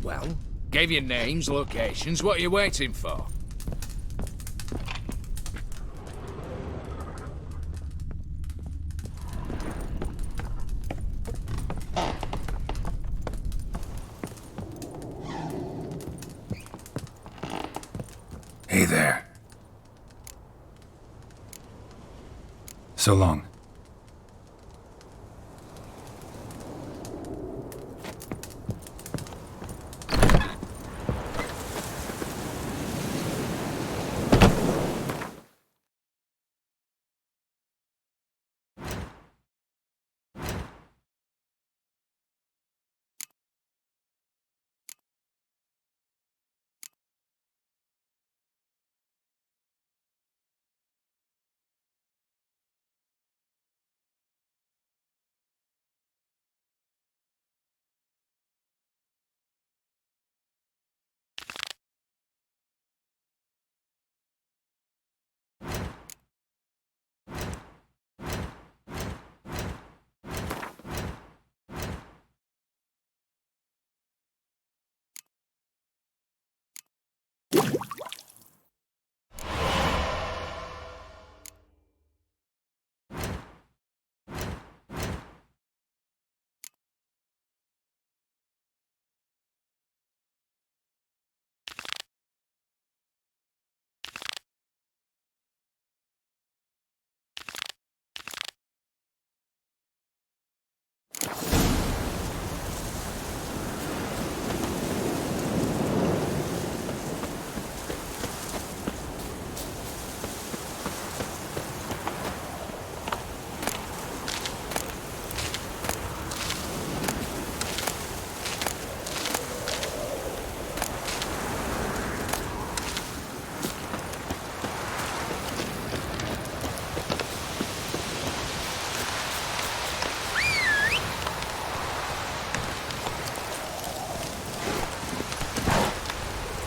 Well, gave you names, locations. What are you waiting for? Hey there. So long.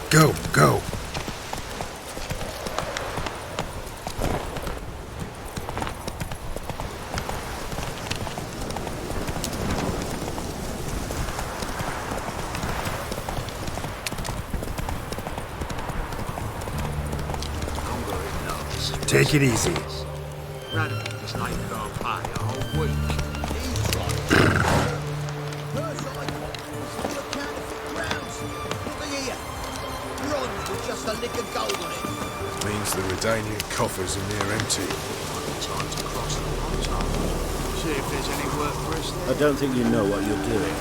Go, go. Take it easy. This night go by a whole week. Just a lick of gold on it. Means the Redanian coffers are near empty. Time to cross the pond. See if there's any work for us there. I don't think you know what you're doing.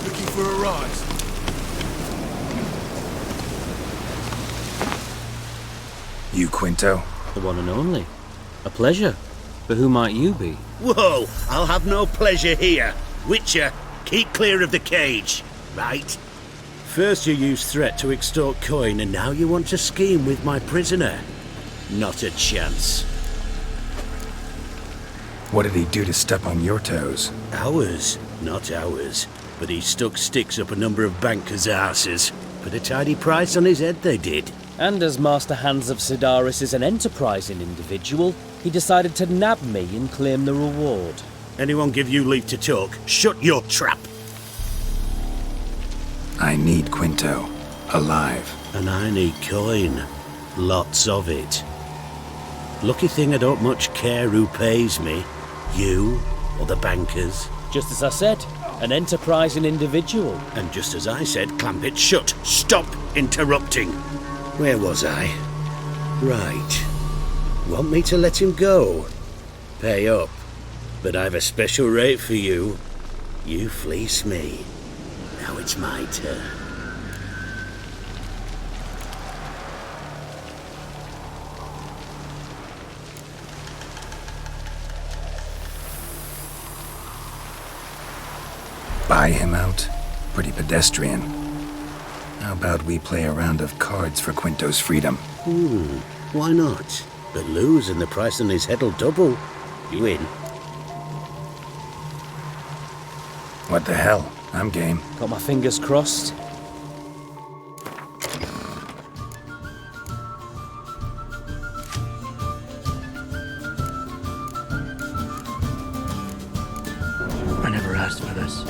Looking for a rise. You, Quinto? The one and only. A pleasure. But who might you be? Whoa! I'll have no pleasure here. Witcher, keep clear of the cage. Right? First you used threat to extort coin, and now you want to scheme with my prisoner. Not a chance. What did he do to step on your toes? Ours, not ours. But he stuck sticks up a number of bankers' arses. Put a tidy price on his head, they did. And as Master Hans of Sidaris is an enterprising individual, he decided to nab me and claim the reward. Anyone give you leave to talk? Shut your trap! I need Quinto. Alive. And I need coin. Lots of it. Lucky thing I don't much care who pays me. You or the bankers. Just as I said, an enterprising individual. And just as I said, clamp it shut. Stop interrupting. Where was I? Right. Want me to let him go? Pay up. But I've a special rate for you. You fleece me. Now it's my turn. Buy him out? Pretty pedestrian. How about we play a round of cards for Quinto's freedom? Why not? But lose and the price on his head'll double. You in? What the hell? I'm game. Got my fingers crossed. I never asked for this.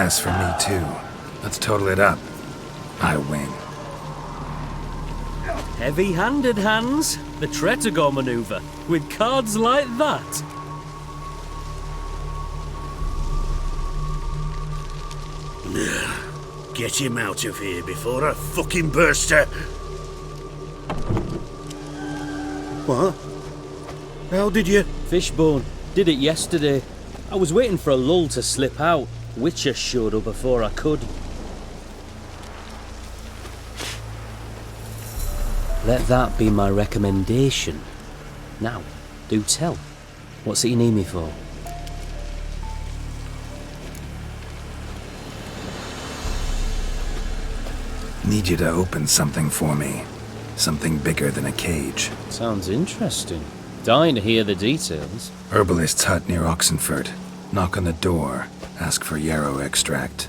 pass for me, too. Let's total it up. I win. Heavy-handed, Hans. The Tretogor maneuver. With cards like that. Get him out of here before I fucking burst her. What? How did you? Fishbone. Did it yesterday. I was waiting for a lull to slip out. Witcher showed up before I could. Let that be my recommendation. Now, do tell. What's it you need me for? Need you to open something for me. Something bigger than a cage. Sounds interesting. Dying to hear the details. Herbalist's hut near Oxenford. Knock on the door. Ask for yarrow extract.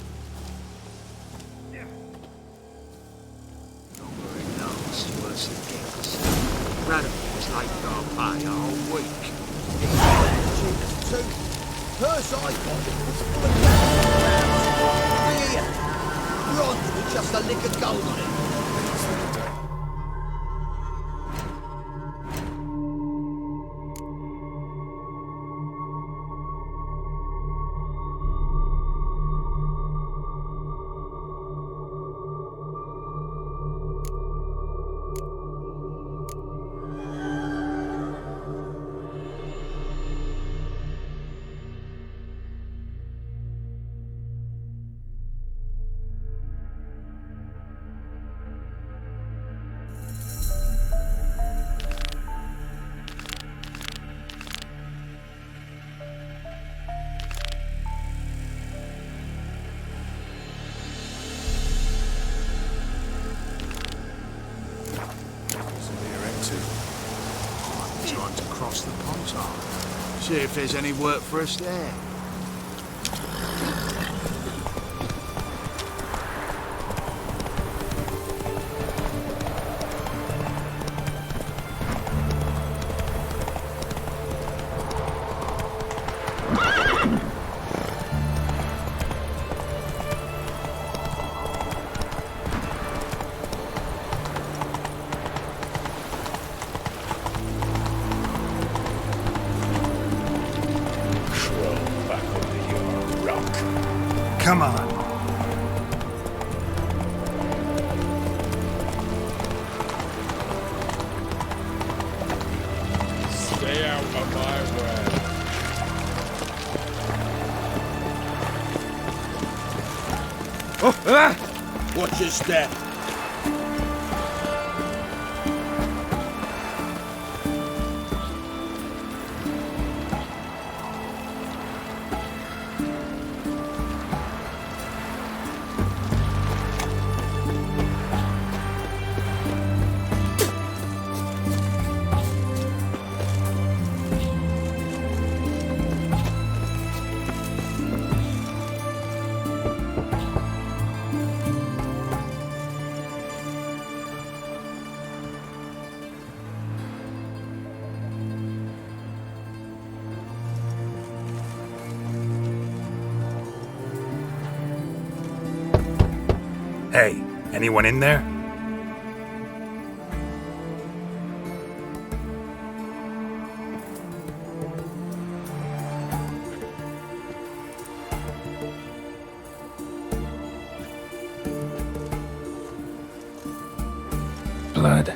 Radical like our pie all week. Purse I got was full of here. Bronze with just a lick of gold on it. Trying to cross the Pontar. See if there's any work for us there. Come on. Stay out of my way. Watch your step. Hey, anyone in there? Blood.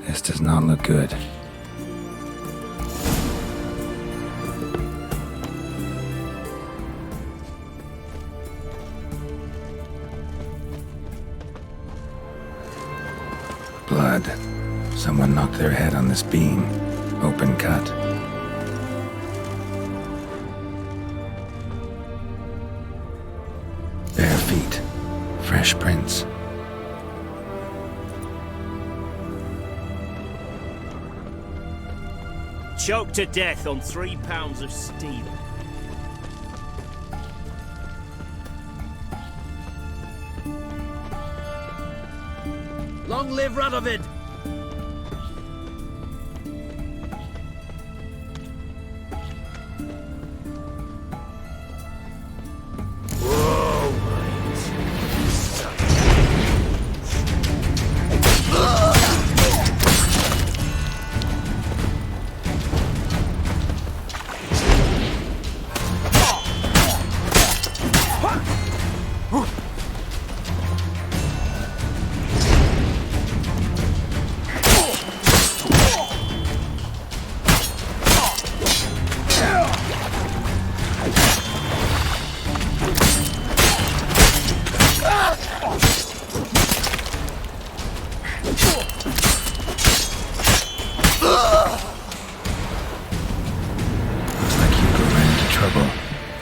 This does not look good. Blood. Someone knocked their head on this beam. Open cut. Bare feet. Fresh prints. Choked to death on 3 pounds of steel. Long live Radovid!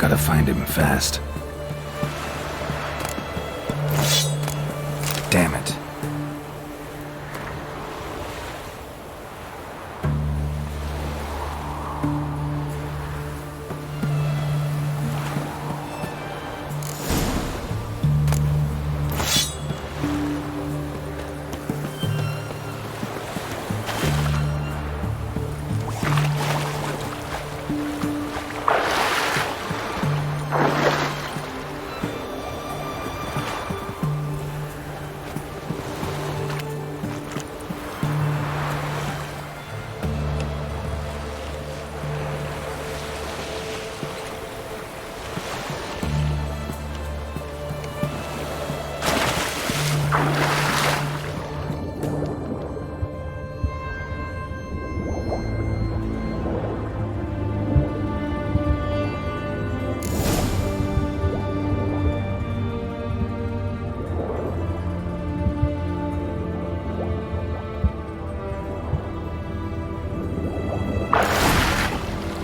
Gotta find him fast. Damn it.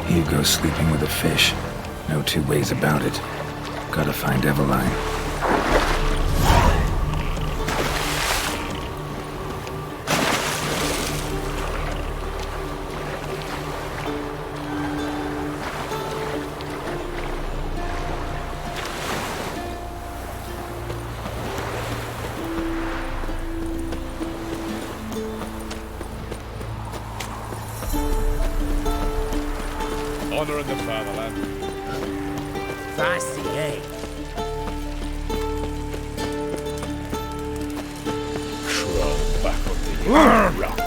Hugo's sleeping with a fish. No two ways about it. Gotta find Eveline. Honor in the fatherland. Fancy, eh? Crawl back up the rock.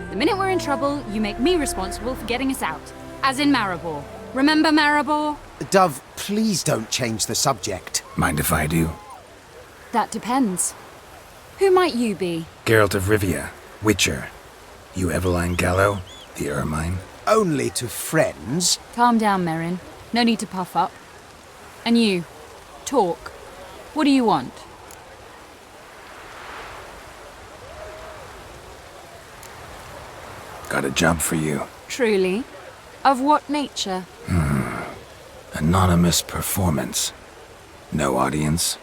The minute we're in trouble, you make me responsible for getting us out. As in Maribor. Remember Maribor? Dove, please don't change the subject. Mind if I do? That depends. Who might you be? Geralt of Rivia, Witcher. You Eveline Gallo, the Ermine? Only to friends. Calm down, Merrin. No need to puff up. And you, talk. What do you want? Got a job for you. Truly? Of what nature? Anonymous performance. No audience.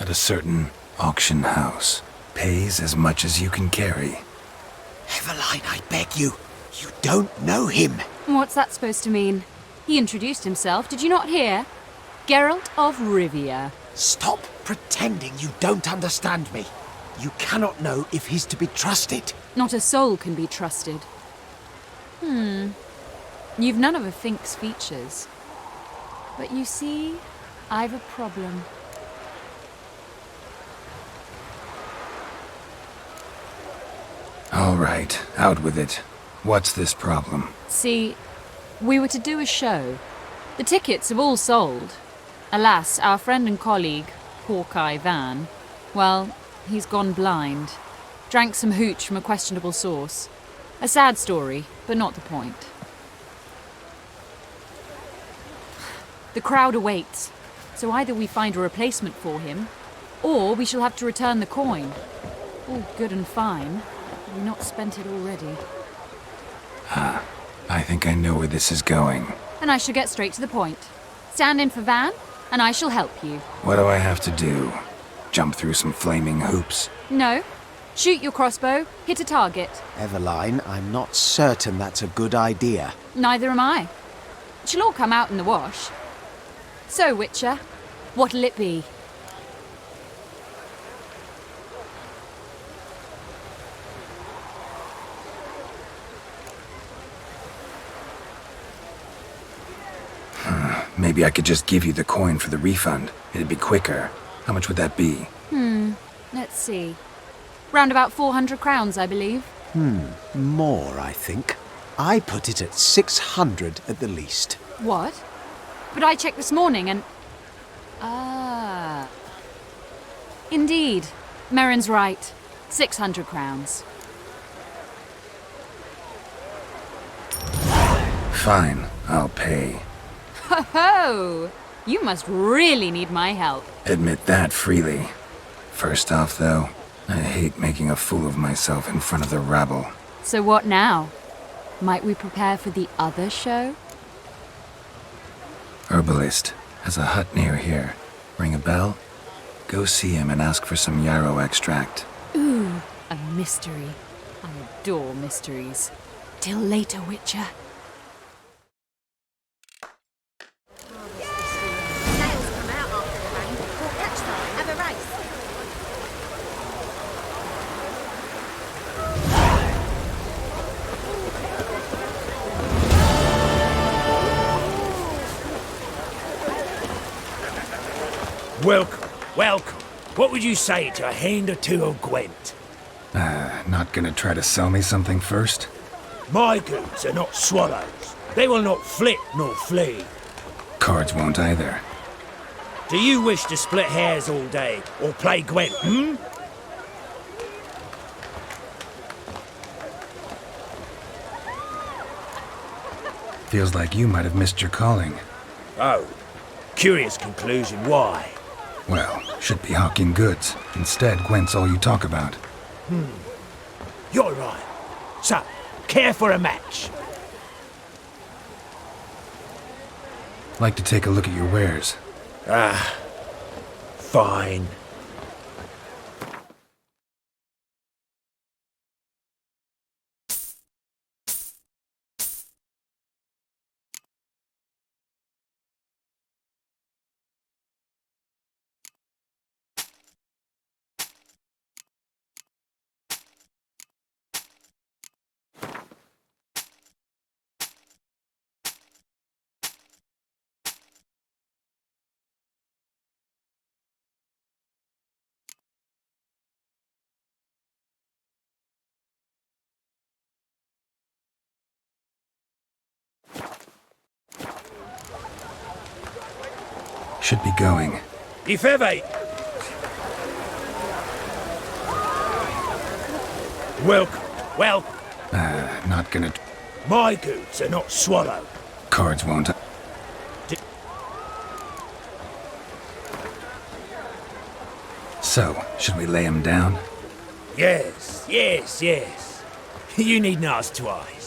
At a certain auction house. Pays as much as you can carry. Eveline, I beg you. You don't know him. What's that supposed to mean? He introduced himself, did you not hear? Geralt of Rivia. Stop pretending you don't understand me. You cannot know if he's to be trusted. Not a soul can be trusted. You've none of a Fink's features. But you see, I've a problem. All right, out with it. What's this problem? See, we were to do a show. The tickets have all sold. Alas, our friend and colleague, Hawkeye Van, well, he's gone blind. Drank some hooch from a questionable source. A sad story, but not the point. The crowd awaits, so either we find a replacement for him, or we shall have to return the coin. All good and fine. Have we not spent it already? I think I know where this is going. And I shall get straight to the point. Stand in for Van, and I shall help you. What do I have to do? Jump through some flaming hoops? No. Shoot your crossbow, hit a target. Eveline, I'm not certain that's a good idea. Neither am I. It shall all come out in the wash. So, Witcher, what'll it be? Maybe I could just give you the coin for the refund. It'd be quicker. How much would that be? Let's see. Round about 400 crowns, I believe. More, I think. I put it at 600 at the least. What? But I checked this morning and... Indeed. Merrin's right. 600 crowns. Fine, I'll pay. Ho ho! You must really need my help. Admit that freely. First off, though, I hate making a fool of myself in front of the rabble. So what now? Might we prepare for the other show? Herbalist has a hut near here. Ring a bell? Go see him and ask for some yarrow extract. Ooh, a mystery. I adore mysteries. Till later, Witcher. Welcome, welcome. What would you say to a hand or two of Gwent? Not gonna try to sell me something first? My goods are not swallows. They will not flit nor flee. Cards won't either. Do you wish to split hairs all day or play Gwent, Feels like you might have missed your calling. Oh, curious conclusion. Why? Well, should be hawking goods. Instead, Gwent's all you talk about. You're right. So, care for a match? Like to take a look at your wares. Fine. Should be going. If ever... Welcome, welcome. Not gonna... My goods are not swallowed. Cards won't... So, should we lay him down? Yes, yes, yes. You needn't ask twice.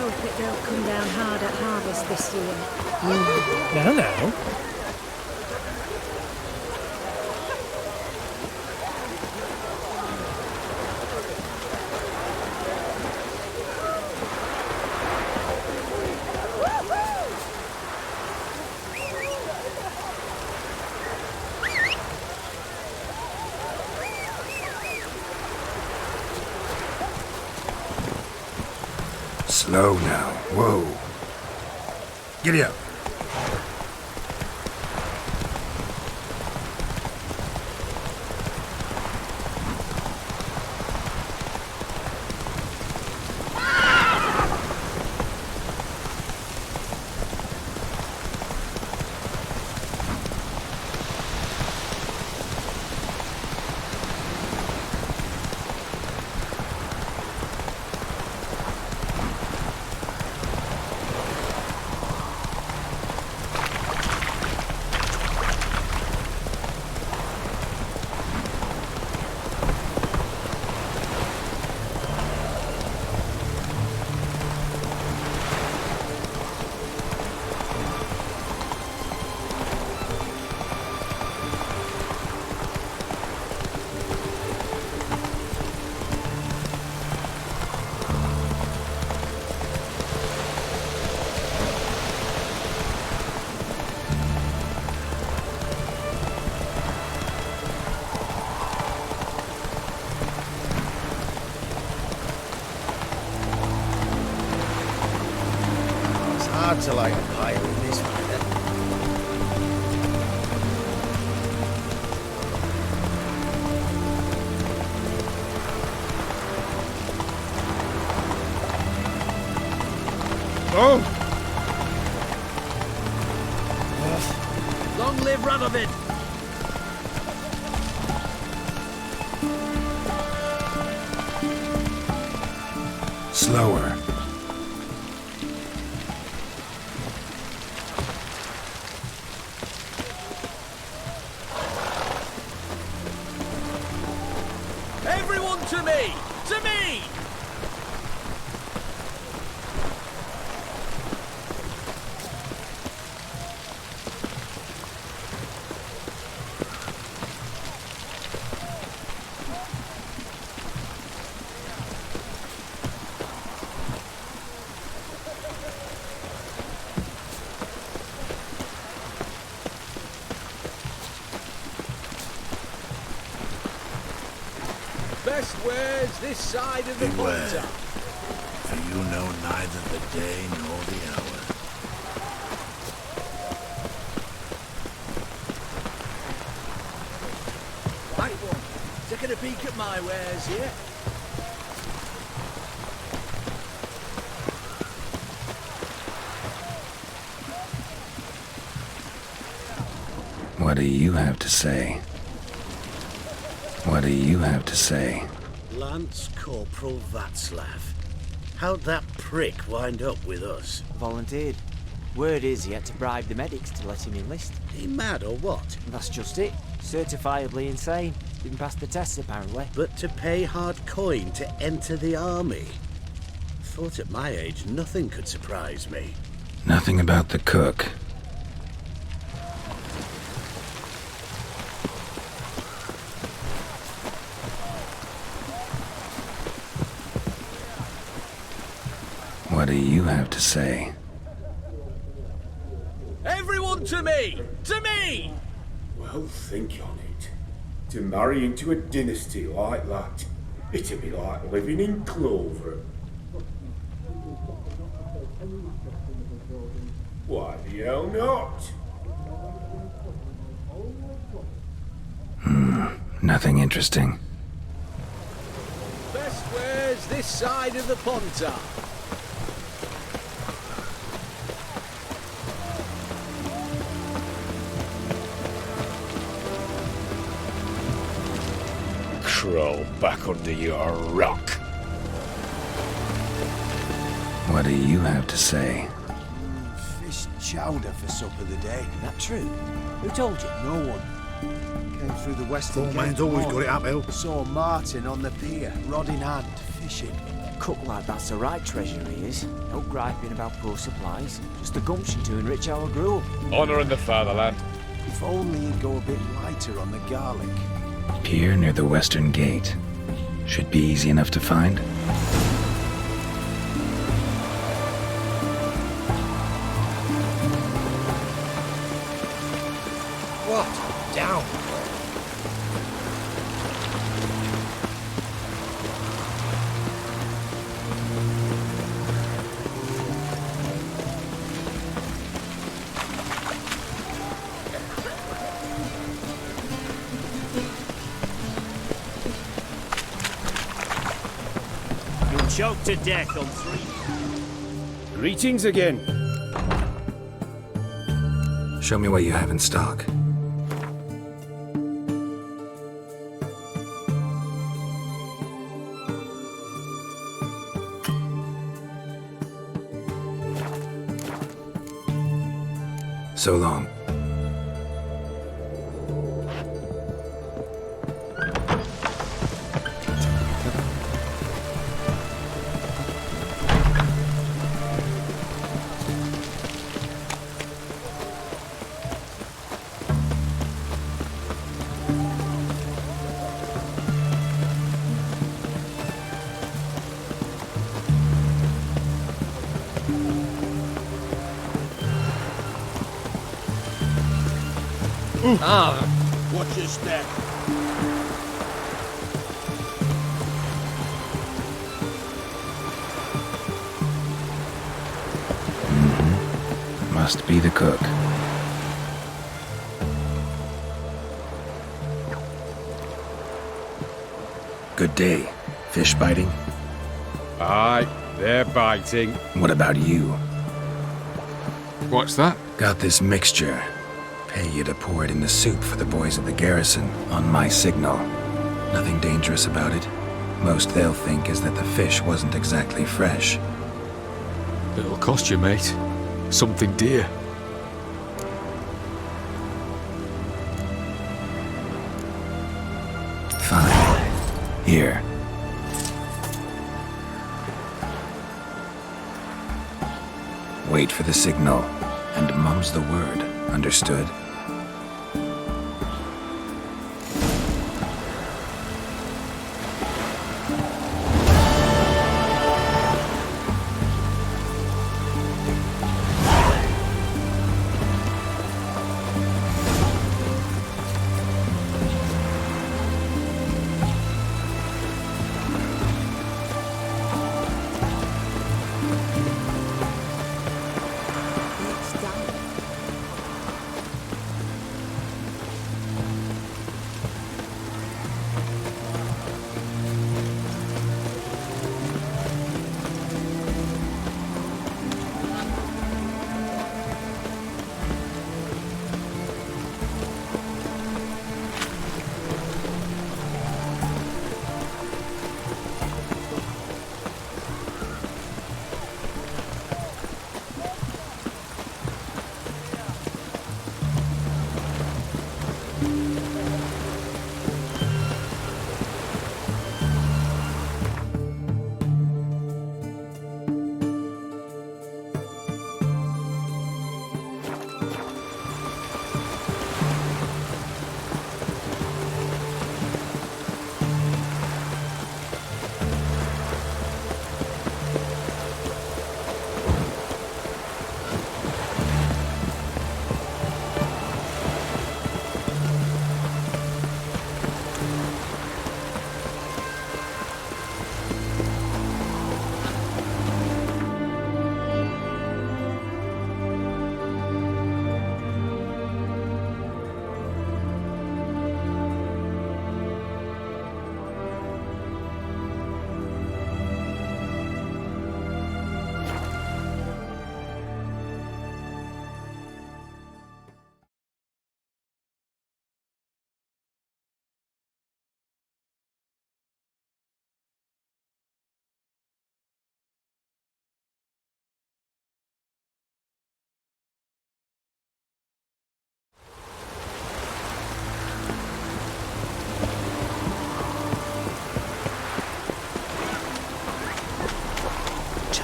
hope it don't come down hard at harvest this year. Now. Slow now. Whoa. Giddy up. Hard to light a pile in this weather. Oh! Long live Radovid! Slower. Everyone to me! To me! Best wares this side of the Beware, Ponta. for you know neither the day nor the hour. Right one, taking a peek at my wares here. What do you have to say? What do you have to say? Lance Corporal Václav. How'd that prick wind up with us? Volunteered. Word is he had to bribe the medics to let him enlist. He mad or what? That's just it. Certifiably insane. Didn't pass the tests, apparently. But to pay hard coin to enter the army? Thought at my age nothing could surprise me. Nothing about the cook. What do you have to say? Everyone to me! To me! Well, think on it. To marry into a dynasty like that, it'd be like living in clover. Why the hell not? Nothing interesting. Best wares this side of the Ponta. Crawl back under your rock. What do you have to say? Fish chowder for supper the day. That true? Who told you? No one. Came through the western Poor gate. man's always got it uphill. Saw Martin on the pier, rod in hand, fishing. Cook lad, that's the right treasure he is. No griping about poor supplies. Just the gumption to enrich our group. Honouring the fatherland. If only you'd go a bit lighter on the garlic. Pier near the western gate. Should be easy enough to find. What? Down. You'll choke to death on 3. Greetings again. Show me what you have in stock. So long. Watch your step. Must be the cook. Good day. Fish biting? Aye, they're biting. What about you? What's that? Got this mixture. Pay you to pour it in the soup for the boys at the garrison, on my signal. Nothing dangerous about it. Most they'll think is that the fish wasn't exactly fresh. It'll cost you, mate. Something dear. Fine. Here. Wait for the signal, and mum's the word. Understood?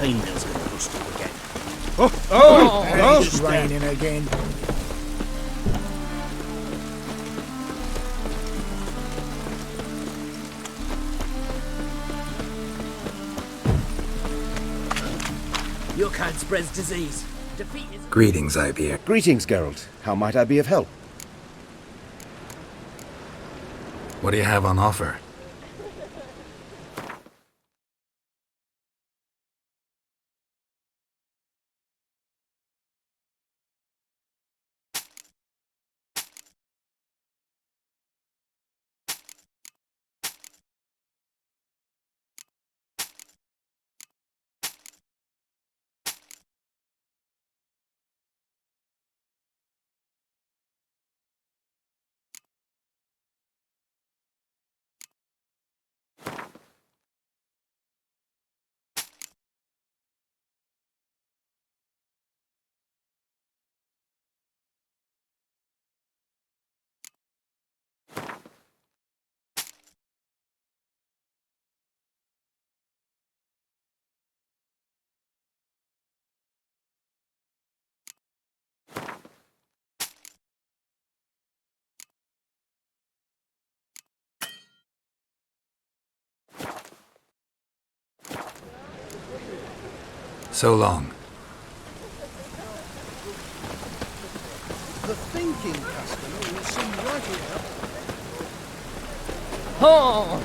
Tina's gonna bust you again. It's raining again. Your kind spreads disease. Defeat is... Greetings, Ibeer. Greetings, Geralt. How might I be of help? What do you have on offer? So long. The thinking customer will seem right here. Oh!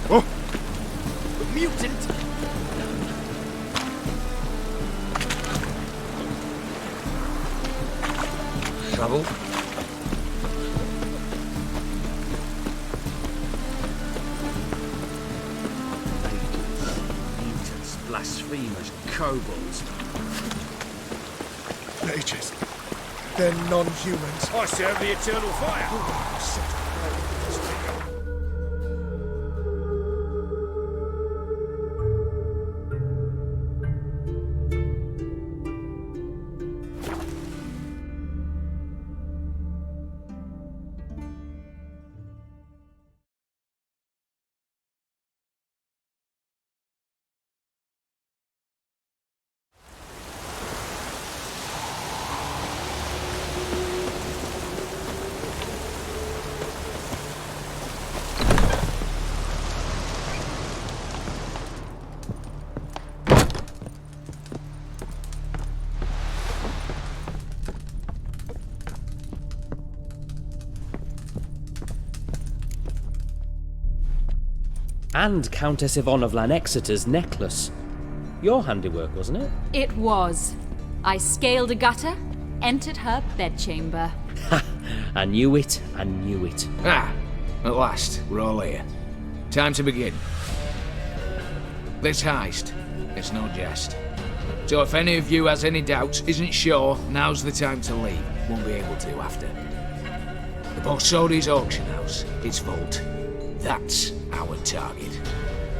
Oh! Mutant! Trouble? Blasphemers, kobolds. Mages. They're non-humans. I serve the eternal fire. And Countess Yvonne of Lanexeter's necklace. Your handiwork, wasn't it? It was. I scaled a gutter, entered her bedchamber. Ha! I knew it, I knew it. Ah, at last, we're all here. Time to begin. This heist, it's no jest. So if any of you has any doubts, isn't sure, now's the time to leave. Won't be able to after. The Borsodi's auction house, its vault. That's our target.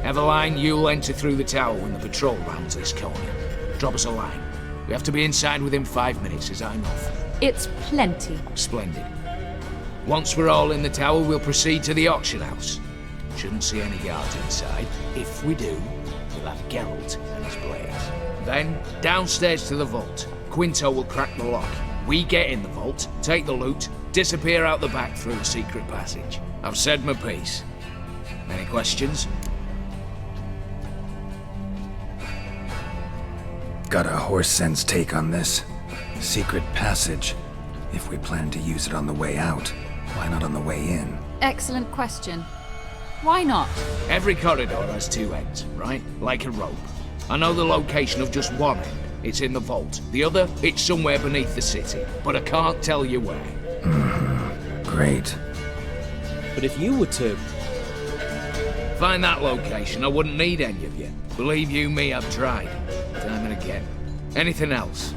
Eveline, you'll enter through the tower when the patrol rounds this corner. Drop us a line. We have to be inside within 5 minutes as I'm off. It's plenty. Splendid. Once we're all in the tower, we'll proceed to the auction house. Shouldn't see any guards inside. If we do, we'll have Geralt and his blades. Then, downstairs to the vault. Quinto will crack the lock. We get in the vault, take the loot, disappear out the back through the secret passage. I've said my piece. Any questions? Got a horse sense take on this. Secret passage. If we plan to use it on the way out, why not on the way in? Excellent question. Why not? Every corridor has two ends, right? Like a rope. I know the location of just one end. It's in the vault. The other, it's somewhere beneath the city. But I can't tell you where. Great. But if you were to... find that location, I wouldn't need any of you. Believe you me, I've tried. Time and again. Anything else?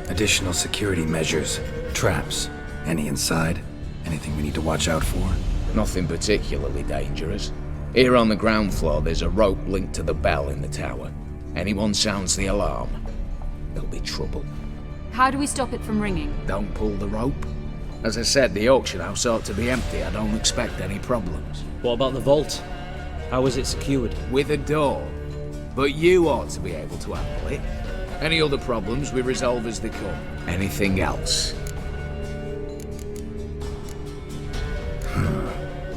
Additional security measures. Traps. Any inside? Anything we need to watch out for? Nothing particularly dangerous. Here on the ground floor, there's a rope linked to the bell in the tower. Anyone sounds the alarm, there'll be trouble. How do we stop it from ringing? Don't pull the rope. As I said, the auction house ought to be empty. I don't expect any problems. What about the vault? How is it secured? With a door. But you ought to be able to handle it. Any other problems we resolve as they come. Anything else?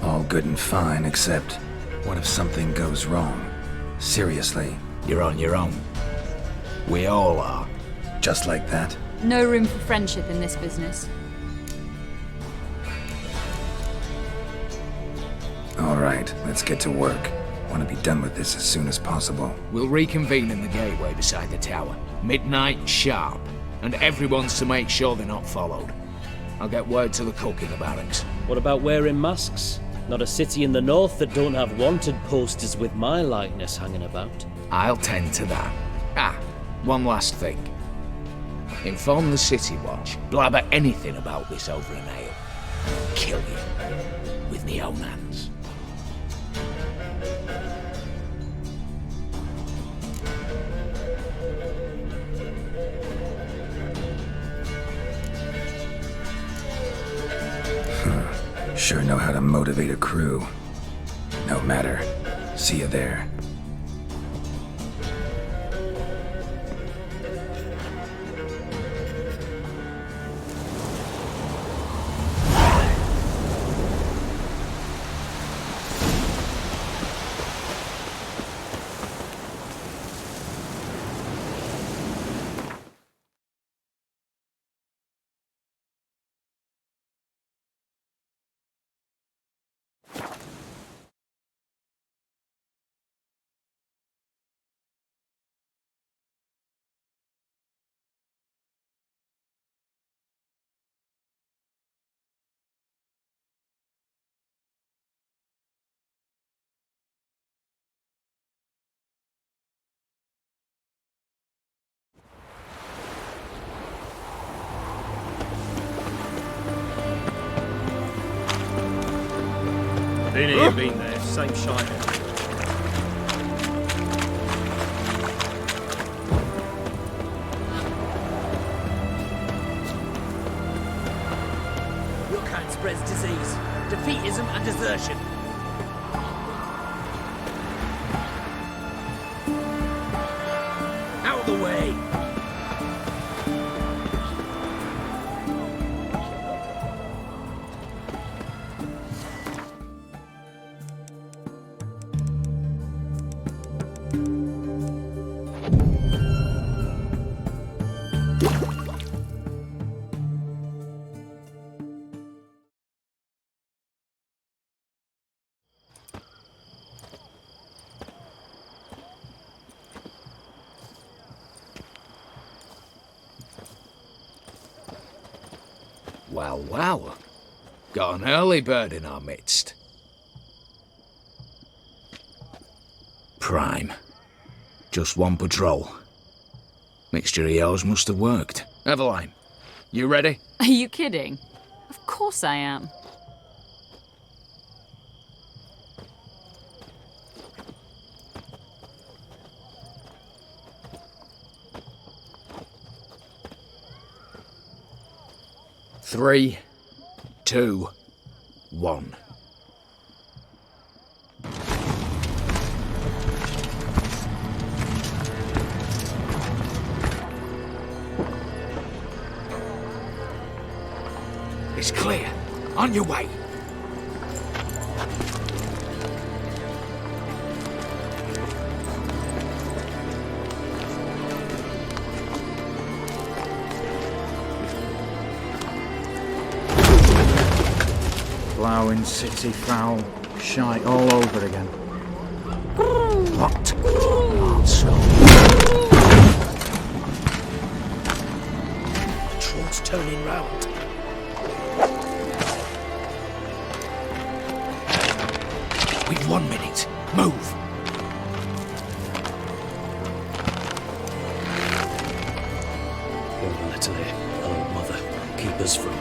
All good and fine, except what if something goes wrong? Seriously. You're on your own. We all are. Just like that? No room for friendship in this business. All right, let's get to work. Want to be done with this as soon as possible. We'll reconvene in the gateway beside the tower. Midnight sharp. And everyone's to make sure they're not followed. I'll get word to the cook in the barracks. What about wearing masks? Not a city in the north that don't have wanted posters with my likeness hanging about. I'll tend to that. Ah, one last thing. Inform the City Watch. Blabber anything about this over an ale. Kill you. With me own hands. Sure know how to motivate a crew. No matter. See you there. Been here, been there, same shite. Your kind spreads disease, defeatism and desertion. Out of the way! Well, well. Got an early bird in our midst. Prime. Just one patrol. Mixture of yours must have worked. Eveline, you ready? Are you kidding? Of course I am. Three, 2, 1. It's clear. On your way. Ploughing city foul. Shite all over again. What? Monster. Patrol's turning round. We've 1 minute. Move. Hold a little here, old mother. Keep us from...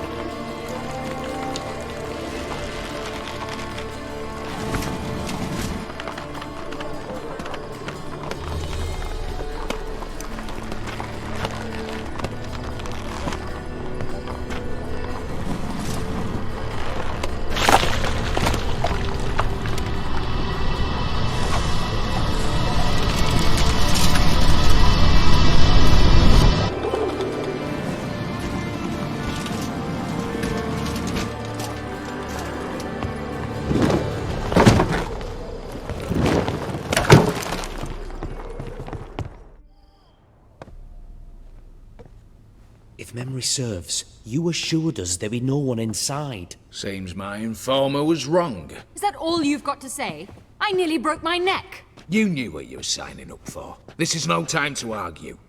If memory serves, you assured us there be no one inside. Seems my informer was wrong. Is that all you've got to say? I nearly broke my neck. You knew what you were signing up for. This is no time to argue.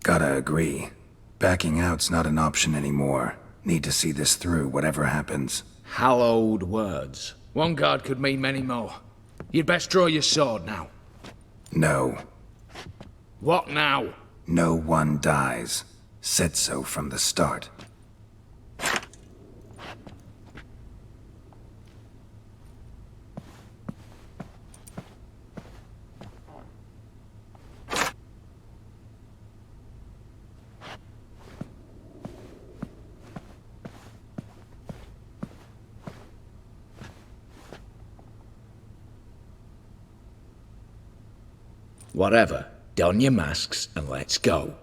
Gotta agree. Backing out's not an option anymore. Need to see this through, whatever happens. Hallowed words. One guard could mean many more. You'd best draw your sword now. No. What now? No one dies. Said so from the start. Whatever. Don your masks and let's go.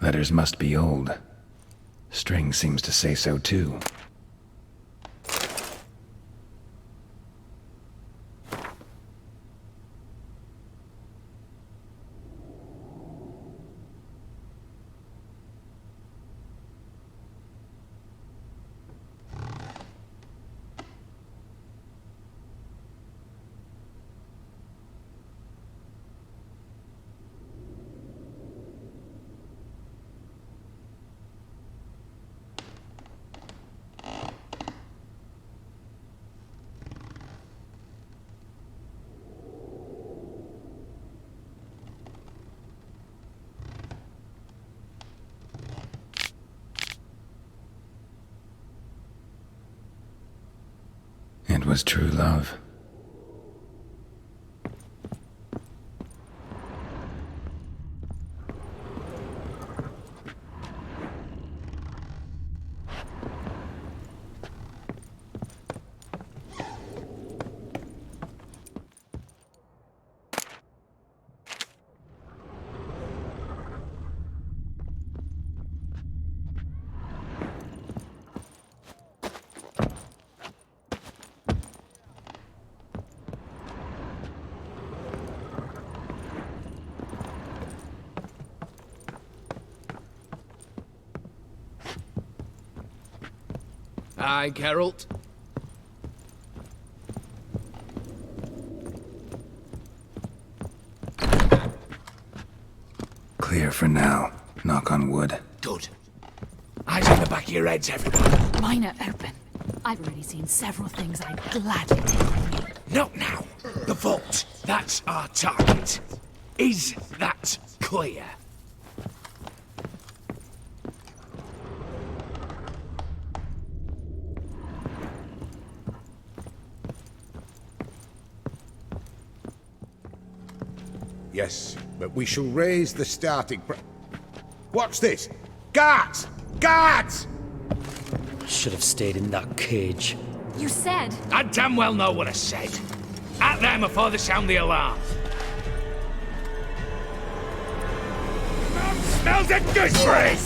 Letters must be old. String seems to say so too. It was true love. Aye, Geralt. Clear for now. Knock on wood. Good. Eyes on the back of your heads, everyone. Mine are open. I've already seen several things I'd gladly take from you. Not now. The vault. That's our target. Is that clear? Yes, but we shall raise the starting Watch this! Guards! Guards! Should have stayed in that cage. You said... I damn well know what I said. At them before they sound the alarm. Smells of gooseberries!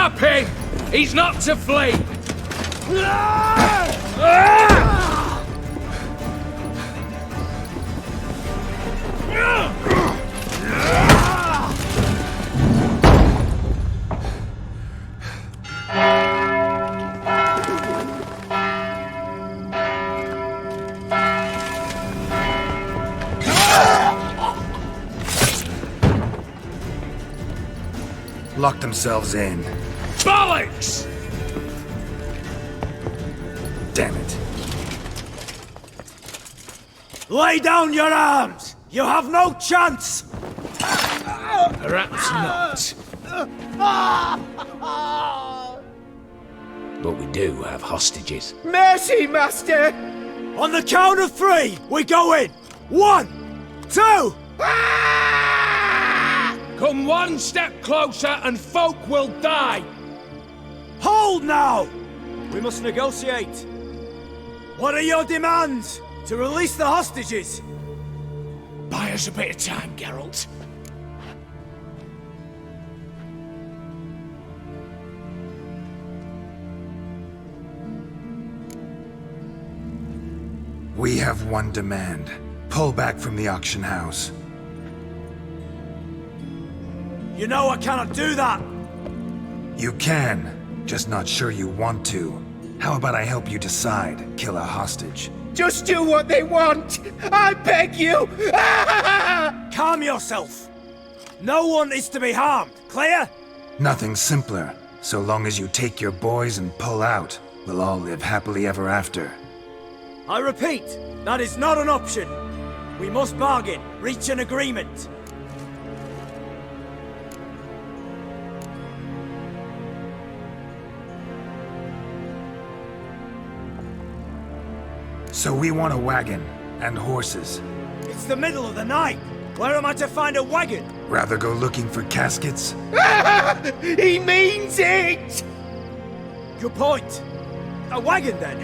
Stop him! He's not to flee! Lock themselves in. Bollocks! Damn it. Lay down your arms! You have no chance! Perhaps not. But we do have hostages. Mercy, Master! On the count of 3, we go in! 1, 2... Come one step closer and folk will die! Hold now! We must negotiate. What are your demands? To release the hostages? Buy us a bit of time, Geralt. We have one demand. Pull back from the auction house. You know I cannot do that! You can, just not sure you want to. How about I help you decide? Kill a hostage. Just do what they want! I beg you! Calm yourself! No one is to be harmed, clear? Nothing simpler. So long as you take your boys and pull out, we'll all live happily ever after. I repeat, that is not an option. We must bargain, reach an agreement. So we want a wagon, and horses. It's the middle of the night. Where am I to find a wagon? Rather go looking for caskets? He means it! Good point. A wagon, then?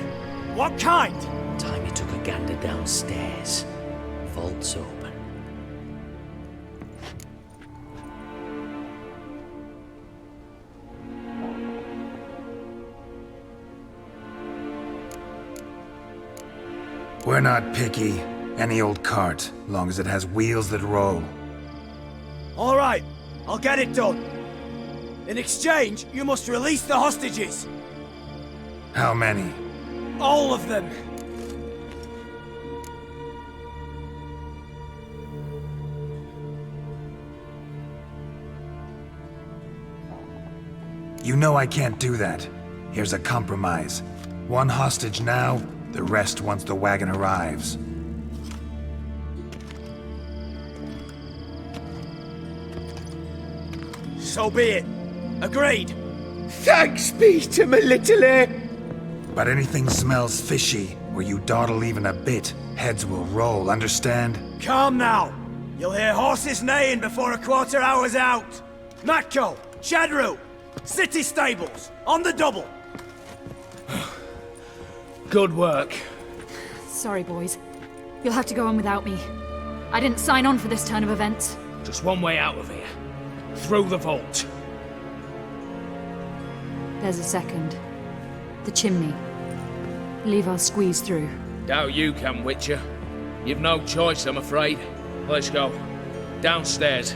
What kind? Time you took a gander downstairs. Vault's open. We're not picky. Any old cart, long as it has wheels that roll. All right, I'll get it done. In exchange, you must release the hostages. How many? All of them. You know I can't do that. Here's a compromise. One hostage now, the rest once the wagon arrives. So be it. Agreed. Thanks be to my little But anything smells fishy, or you dawdle even a bit, heads will roll, understand? Calm now. You'll hear horses neighing before a quarter hour's out. Matko, Shadru, city stables, on the double. Good work. Sorry, boys. You'll have to go on without me. I didn't sign on for this turn of events. Just one way out of here. Through the vault. There's a second. The chimney. Leave us squeeze through. Doubt you can, Witcher. You've no choice, I'm afraid. Let's go. Downstairs.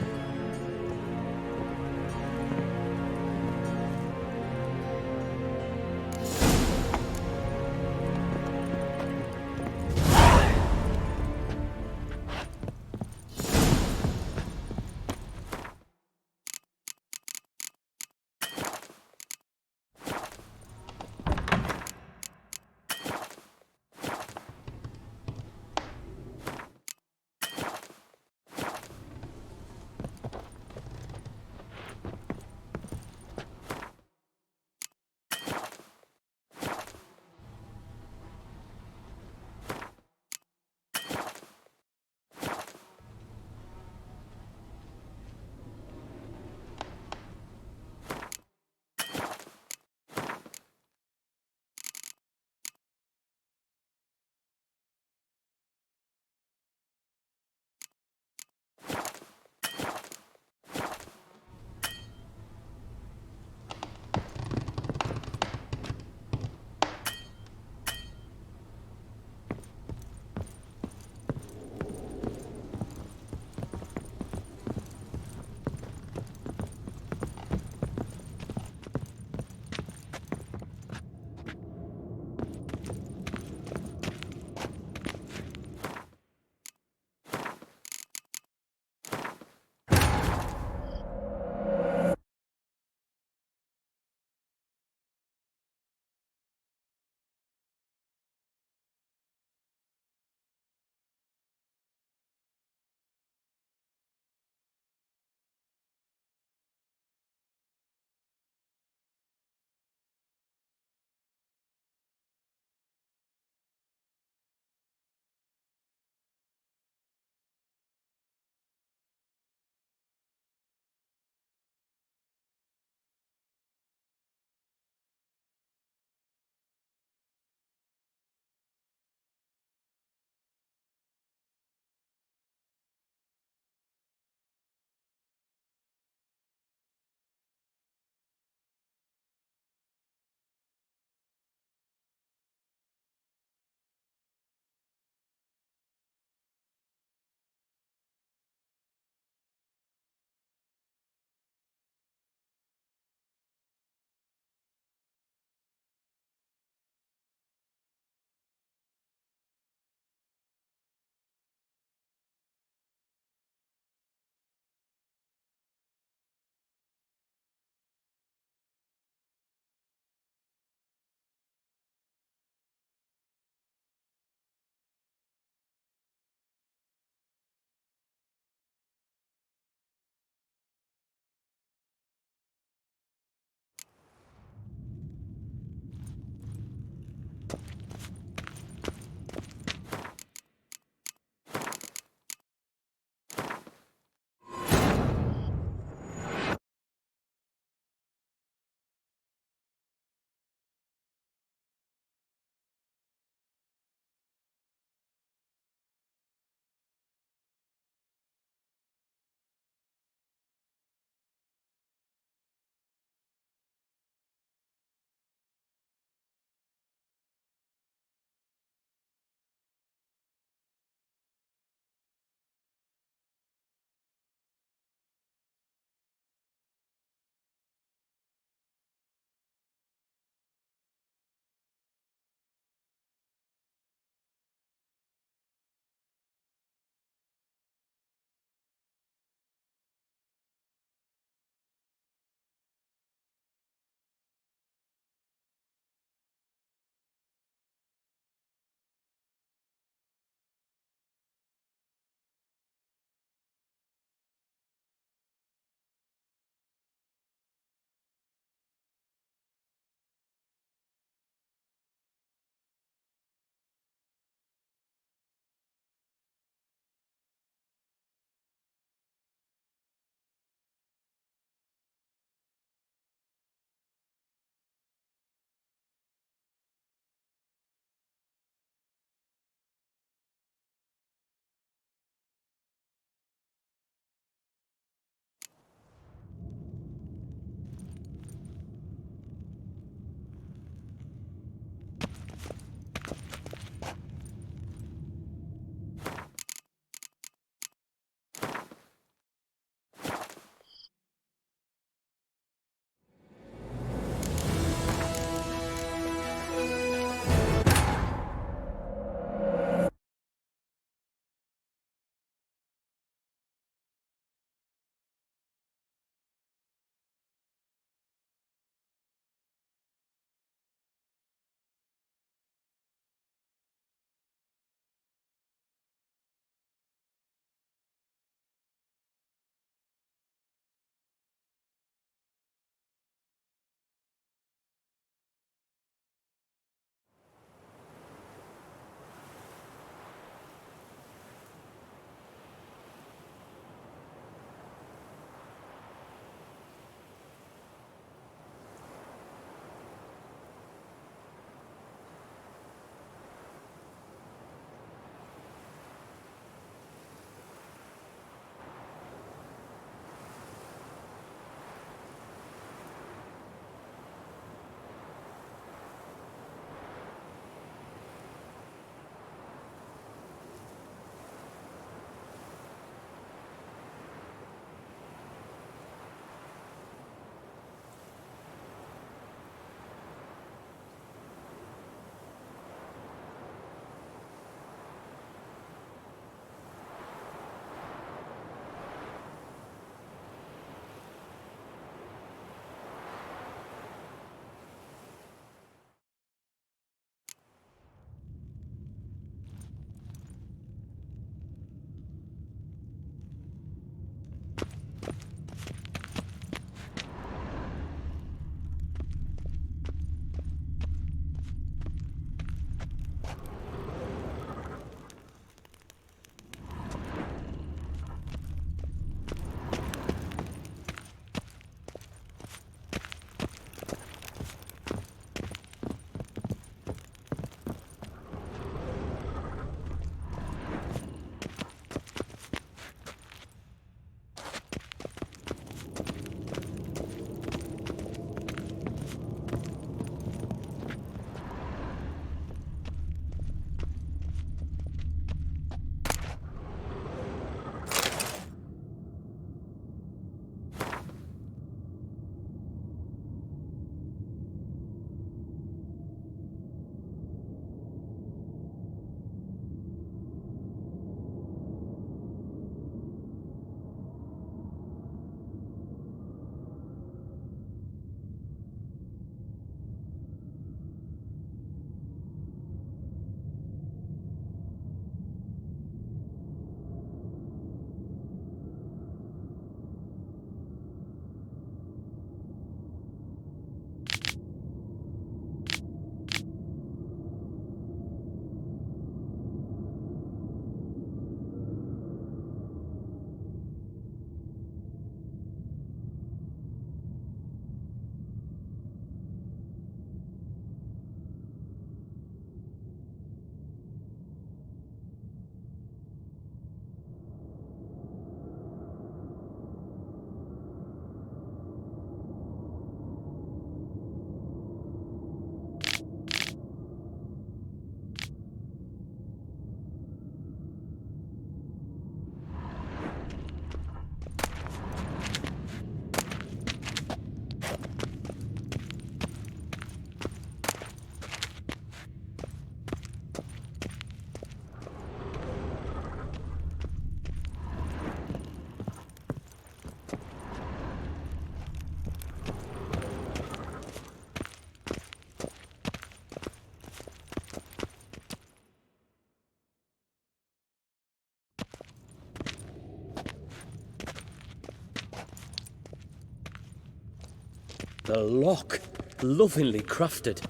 The lock. Lovingly crafted.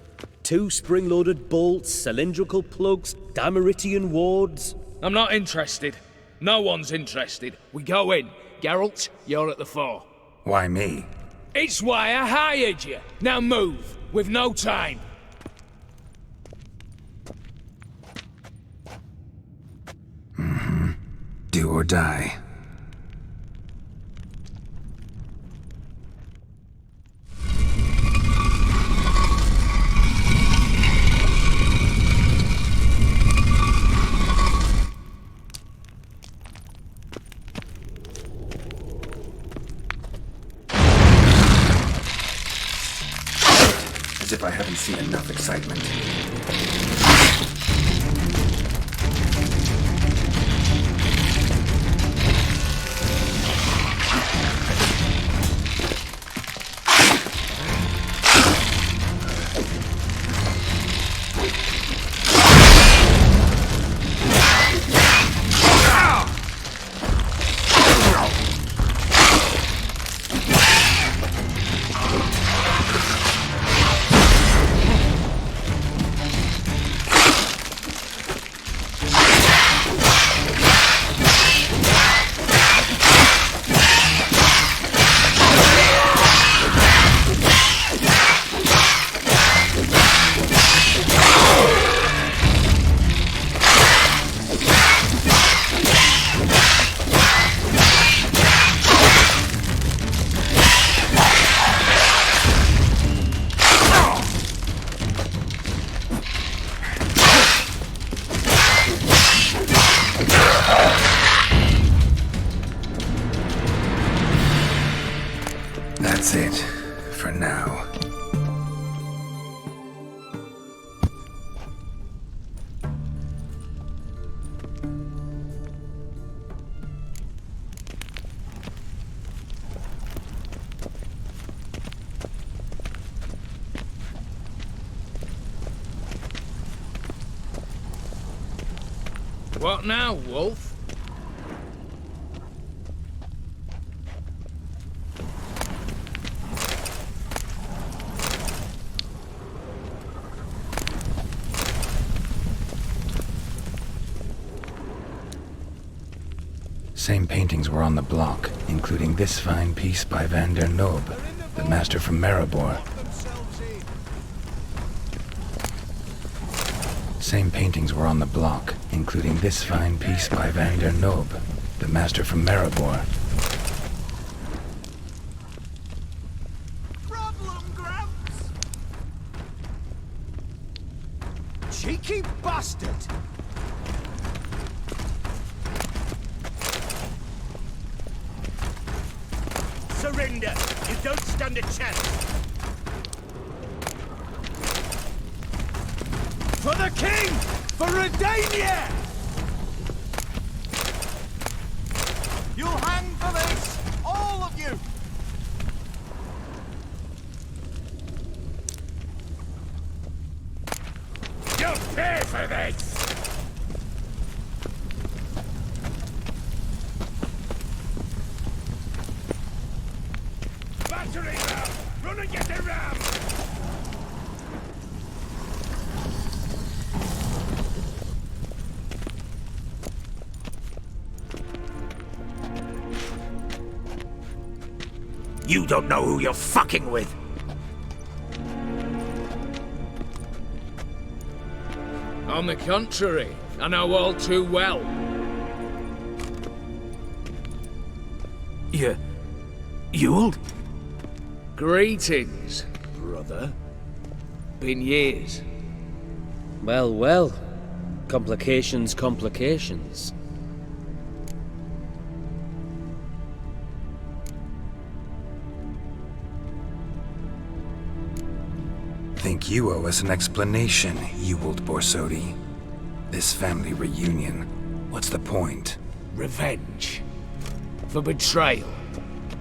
2 spring-loaded bolts, cylindrical plugs, Dimeritian wards. I'm not interested. No one's interested. We go in. Geralt, you're at the fore. Why me? It's why I hired you. Now move. We've no time. Do or die. As if I haven't seen enough excitement. That's it, for now. What now, Wolf? Same paintings were on the block, including this fine piece by Van der Nob, the master from Maribor. Same paintings were on the block, including this fine piece by Van der Nob, the master from Maribor. Cheeky bastard! Surrender! You don't stand a chance! For the king! For Redania! You'll hang for this! All of you! You'll pay for this! Battery ram! Run and get the ram! You don't know who you're fucking with! On the contrary, I know all too well. Ewald? Greetings, brother. Been years. Well, well. Complications, complications. Think you owe us an explanation, Ewald Borsodi. This family reunion, what's the point? Revenge. For betrayal.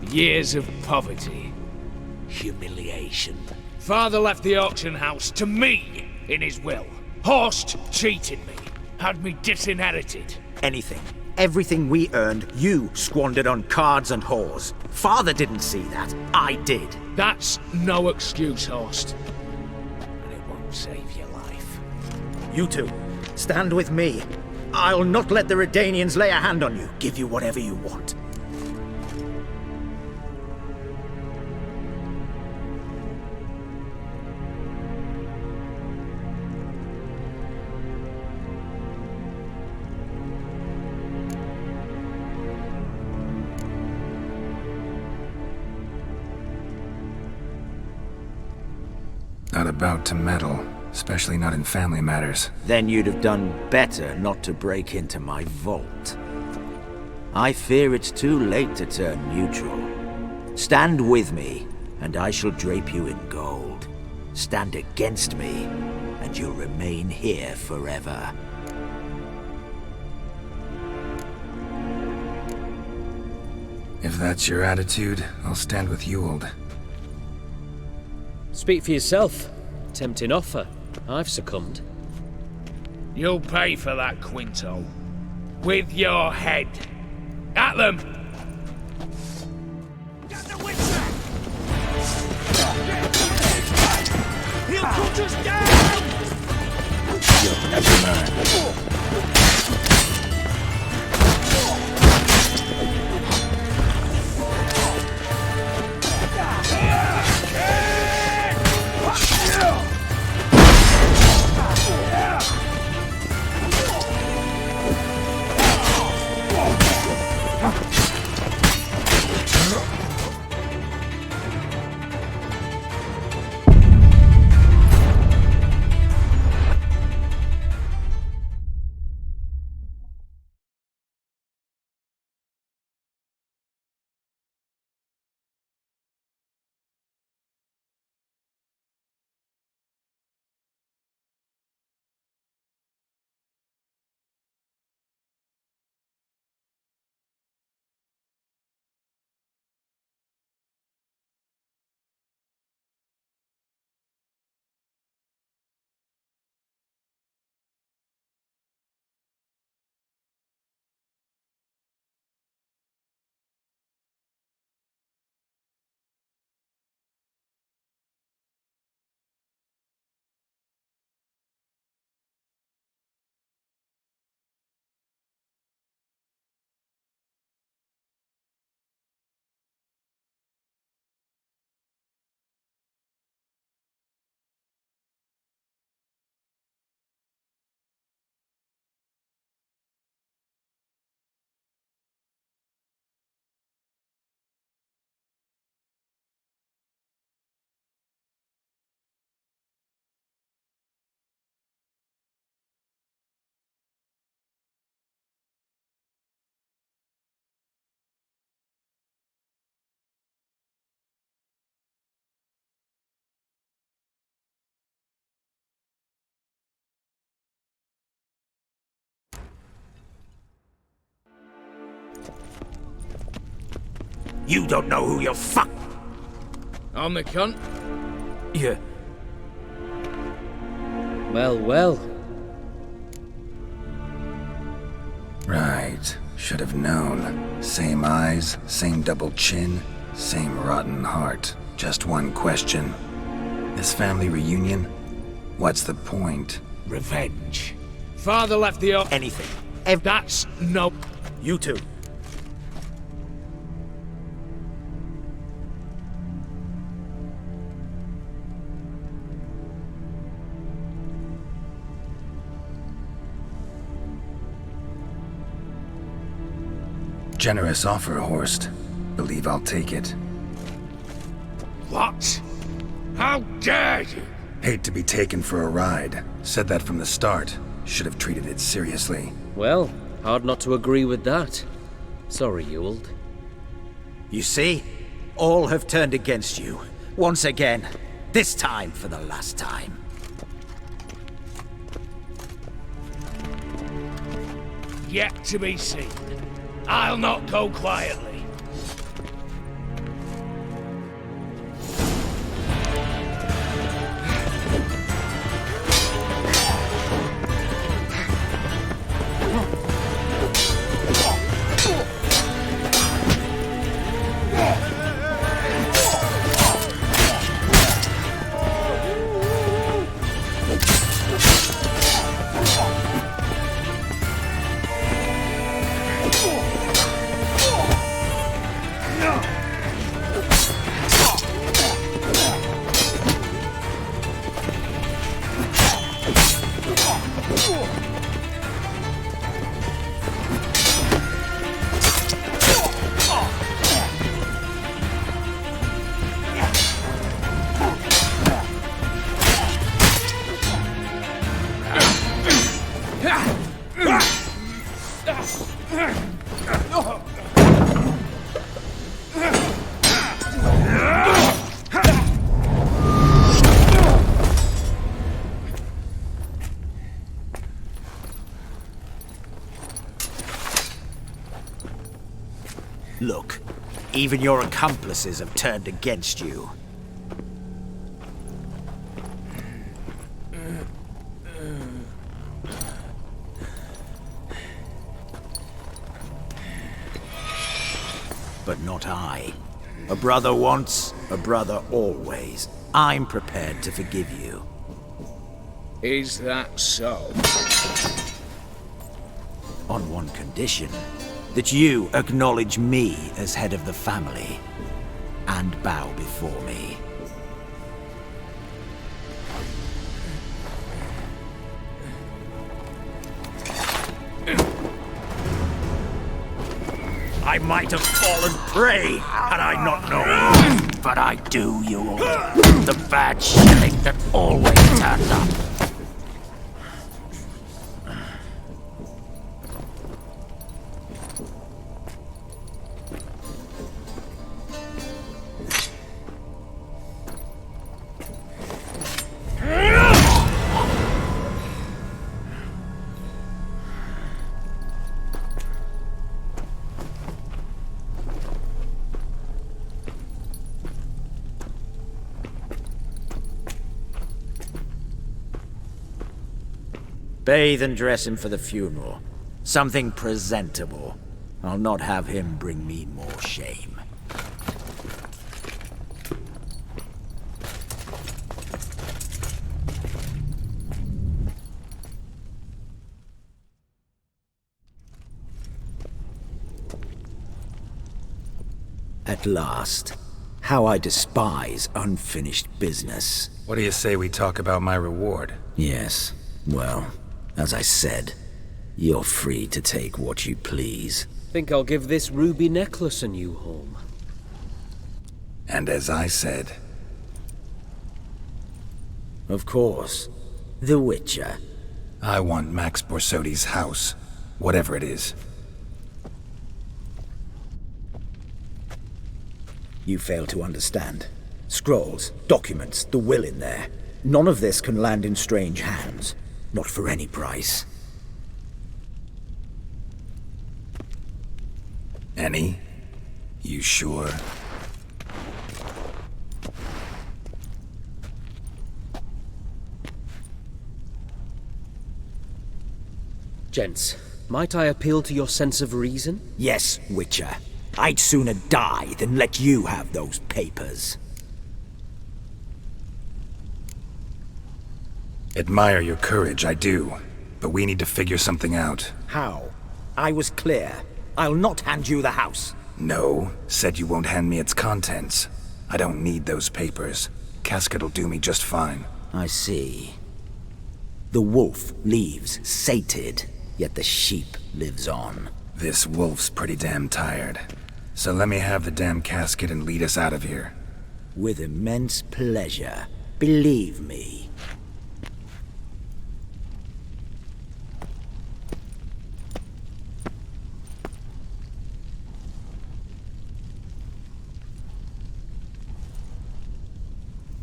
Years of poverty. Humiliation. Father left the auction house to me in his will. Horst cheated me. Had me disinherited. Anything. Everything we earned, you squandered on cards and whores. Father didn't see that. I did. That's no excuse, Horst. And it won't save your life. You two, stand with me. I'll not let the Redanians lay a hand on you. Give you whatever you want. Not about to meddle, especially not in family matters. Then you'd have done better not to break into my vault. I fear it's too late to turn neutral. Stand with me, and I shall drape you in gold. Stand against me, and you'll remain here forever. If that's your attitude, I'll stand with Ewald. Speak for yourself. Tempting offer. I've succumbed. You'll pay for that, Quinto. With your head. At them! He'll put us down! Never mind. You don't know who you're fuck. On the cunt? Yeah. Well, well. Right. Should have known. Same eyes, same double chin, same rotten heart. Just one question. This family reunion? What's the point? Revenge. Father left the... Anything. That's no... You two. Generous offer, Horst. Believe I'll take it. What? How dare you? Hate to be taken for a ride. Said that from the start. Should have treated it seriously. Well, hard not to agree with that. Sorry, Ewald. You see? All have turned against you. Once again. This time for the last time. Yet to be seen. I'll not go quietly. Look, even your accomplices have turned against you. But not I. A brother once, a brother always. I'm prepared to forgive you. Is that so? On one condition. That you acknowledge me as head of the family. And bow before me. I might have fallen prey had I not known. But I do, you all. The bad shilling that always turns up. Bathe and dress him for the funeral. Something presentable. I'll not have him bring me more shame. At last. How I despise unfinished business. What do you say we talk about my reward? Yes. Well, as I said, you're free to take what you please. Think I'll give this ruby necklace a new home. And as I said... Of course. The Witcher. I want Max Borsodi's house. Whatever it is. You fail to understand. Scrolls, documents, the will in there. None of this can land in strange hands. Not for any price. Any? You sure? Gents, might I appeal to your sense of reason? Yes, Witcher. I'd sooner die than let you have those papers. Admire your courage, I do. But we need to figure something out. How? I was clear. I'll not hand you the house. No, said you won't hand me its contents. I don't need those papers. Casket'll do me just fine. I see. The wolf leaves sated, yet the sheep lives on. This wolf's pretty damn tired. So let me have the damn casket and lead us out of here. With immense pleasure. Believe me.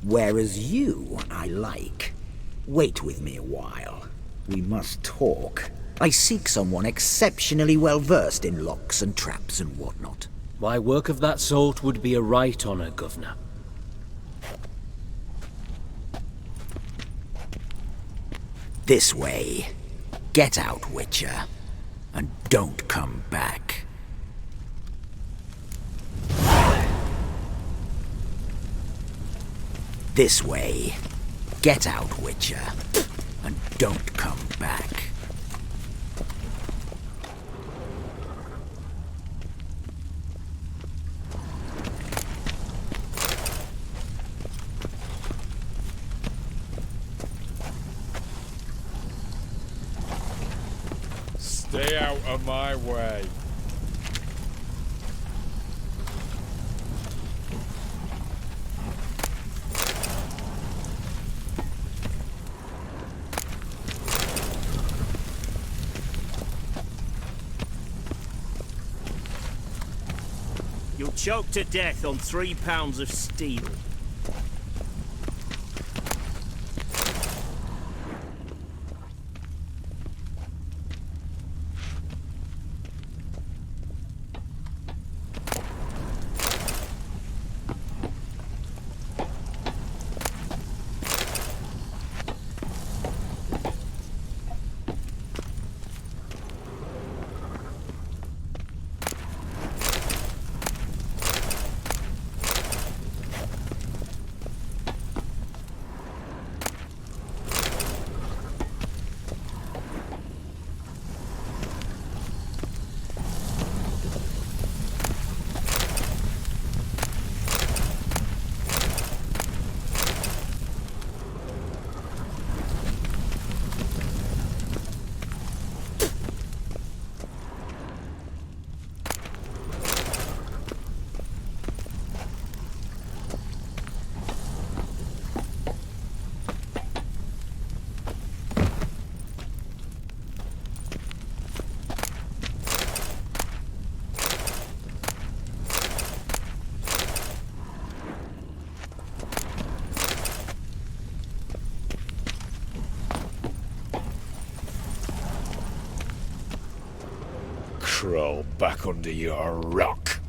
Whereas you, I like. Wait with me a while. We must talk. I seek someone exceptionally well versed in locks and traps and whatnot. My work of that sort would be a right honor, Governor. This way. Get out, Witcher. And don't come back. This way. Get out, Witcher. And don't come back. Stay out of my way. You'll choke to death on 3 pounds of steel. crawl back under your rock.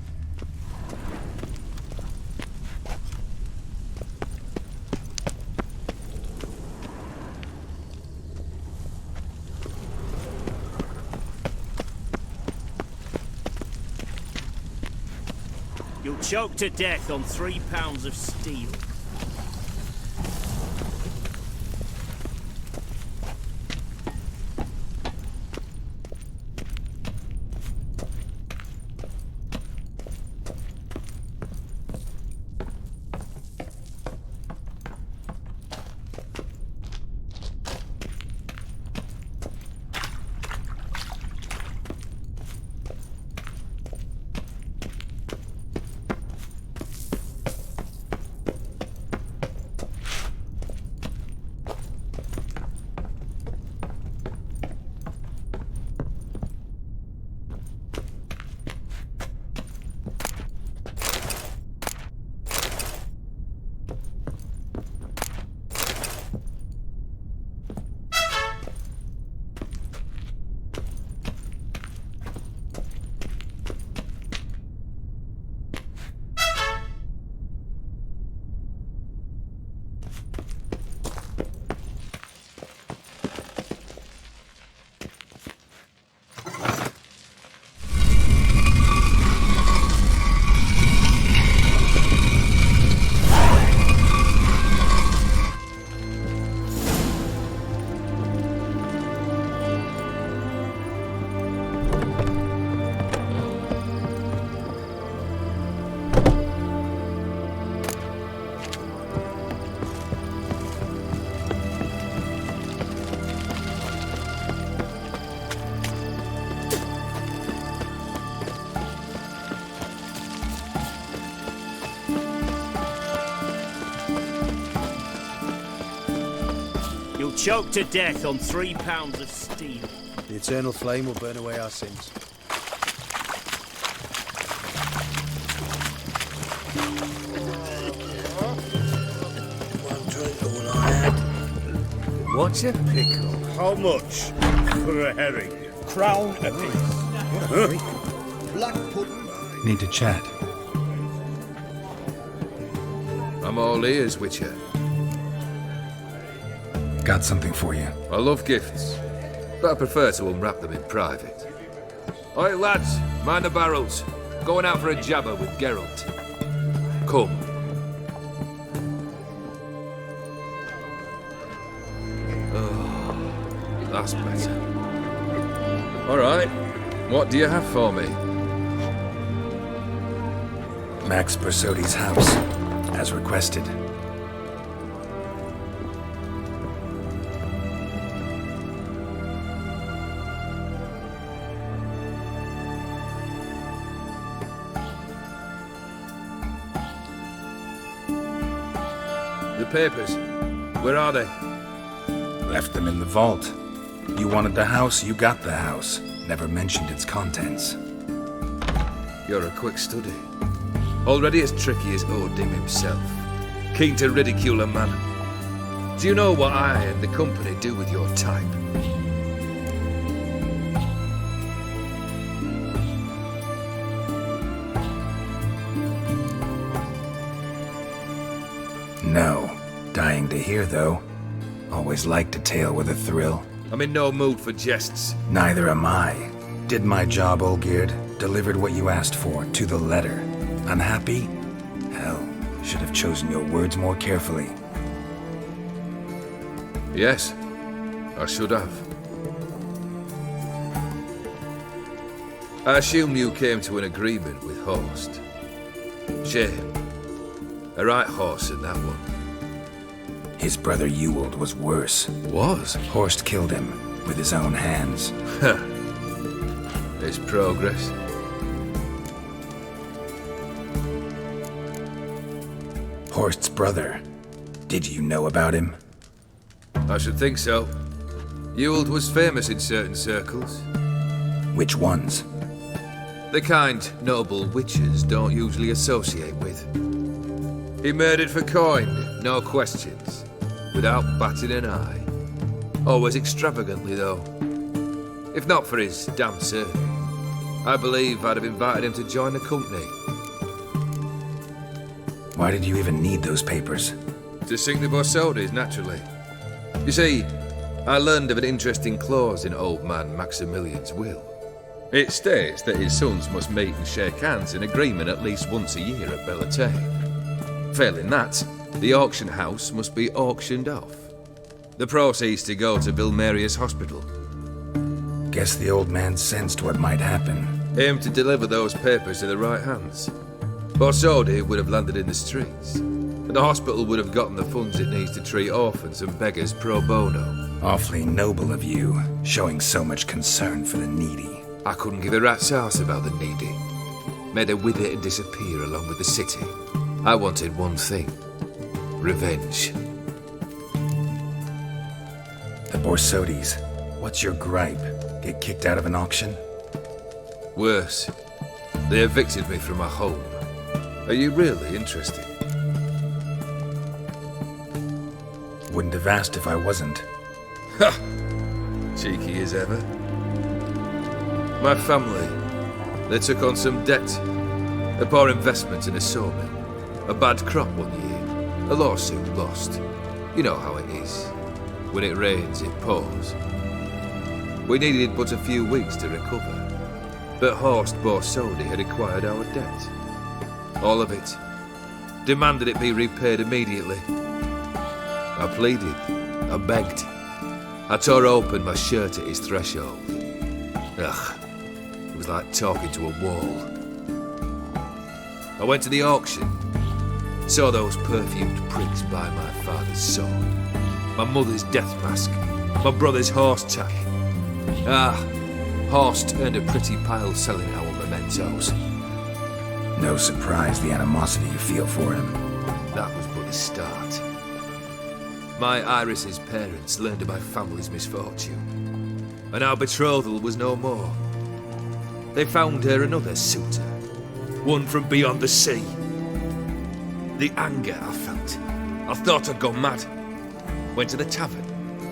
You'll choke to death on 3 pounds of steel. You'll choke to death on 3 pounds of steel. The eternal flame will burn away our sins. One drink all I had. What's a pickle? How much for a herring? Crown a piece. Huh? Black pudding. Need to chat. I'm all ears, Witcher. Got something for you. I love gifts, but I prefer to unwrap them in private. Oi, lads, mind the barrels. Going out for a jabber with Geralt. Come. Oh, that's better. All right, what do you have for me? Max Bersodi's house, as requested. The papers, where are they? Left them in the vault. You wanted the house, you got the house. Never mentioned its contents. You're a quick study. Already as tricky as Odin himself. Keen to ridicule a man. Do you know what I and the company do with your type? No. Dying to hear, though. Always liked a tale with a thrill. I'm in no mood for jests. Neither am I. Did my job, Olgierd. Delivered what you asked for, to the letter. Unhappy? Hell, should have chosen your words more carefully. Yes, I should have. I assume you came to an agreement with Horst. Shame. A right horse in that one. His brother Ewald was worse. Was? Horst killed him with his own hands. There's progress. Horst's brother. Did you know about him? I should think so. Ewald was famous in certain circles. Which ones? The kind noble witches don't usually associate with. He murdered for coin, no questions, without batting an eye. Always extravagantly, though. If not for his damn surname. I believe I'd have invited him to join the company. Why did you even need those papers? To sink the Borsodis, naturally. You see, I learned of an interesting clause in old man Maximilian's will. It states that his sons must meet and shake hands in agreement at least once a year at Bellatane. Failing that, the auction house must be auctioned off. The proceeds to go to Vilmerius Hospital. Guess the old man sensed what might happen. Aimed to deliver those papers to the right hands. Borsodi would have landed in the streets, and the hospital would have gotten the funds it needs to treat orphans and beggars pro bono. Awfully noble of you, showing so much concern for the needy. I couldn't give a rat's ass about the needy. Made her wither and disappear along with the city. I wanted one thing. Revenge. The Borsodis. What's your gripe? Get kicked out of an auction? Worse. They evicted me from my home. Are you really interested? Wouldn't have asked if I wasn't. Ha! Cheeky as ever. My family, they took on some debt. A poor investment in a sawmill. A bad crop one year. A lawsuit lost. You know how it is. When it rains, it pours. We needed but a few weeks to recover. But Horst Borsodi had acquired our debt. All of it. Demanded it be repaid immediately. I pleaded. I begged. I tore open my shirt at his threshold. Ugh. It was like talking to a wall. I went to the auction. Saw those perfumed pricks buy my father's sword. My mother's death mask. My brother's horse tack. Horst earned a pretty pile selling our mementos. No surprise the animosity you feel for him. That was but the start. My Iris's parents learned of my family's misfortune, and our betrothal was no more. They found her another suitor, one from beyond the sea. The anger I felt, I thought I'd gone mad. Went to the tavern,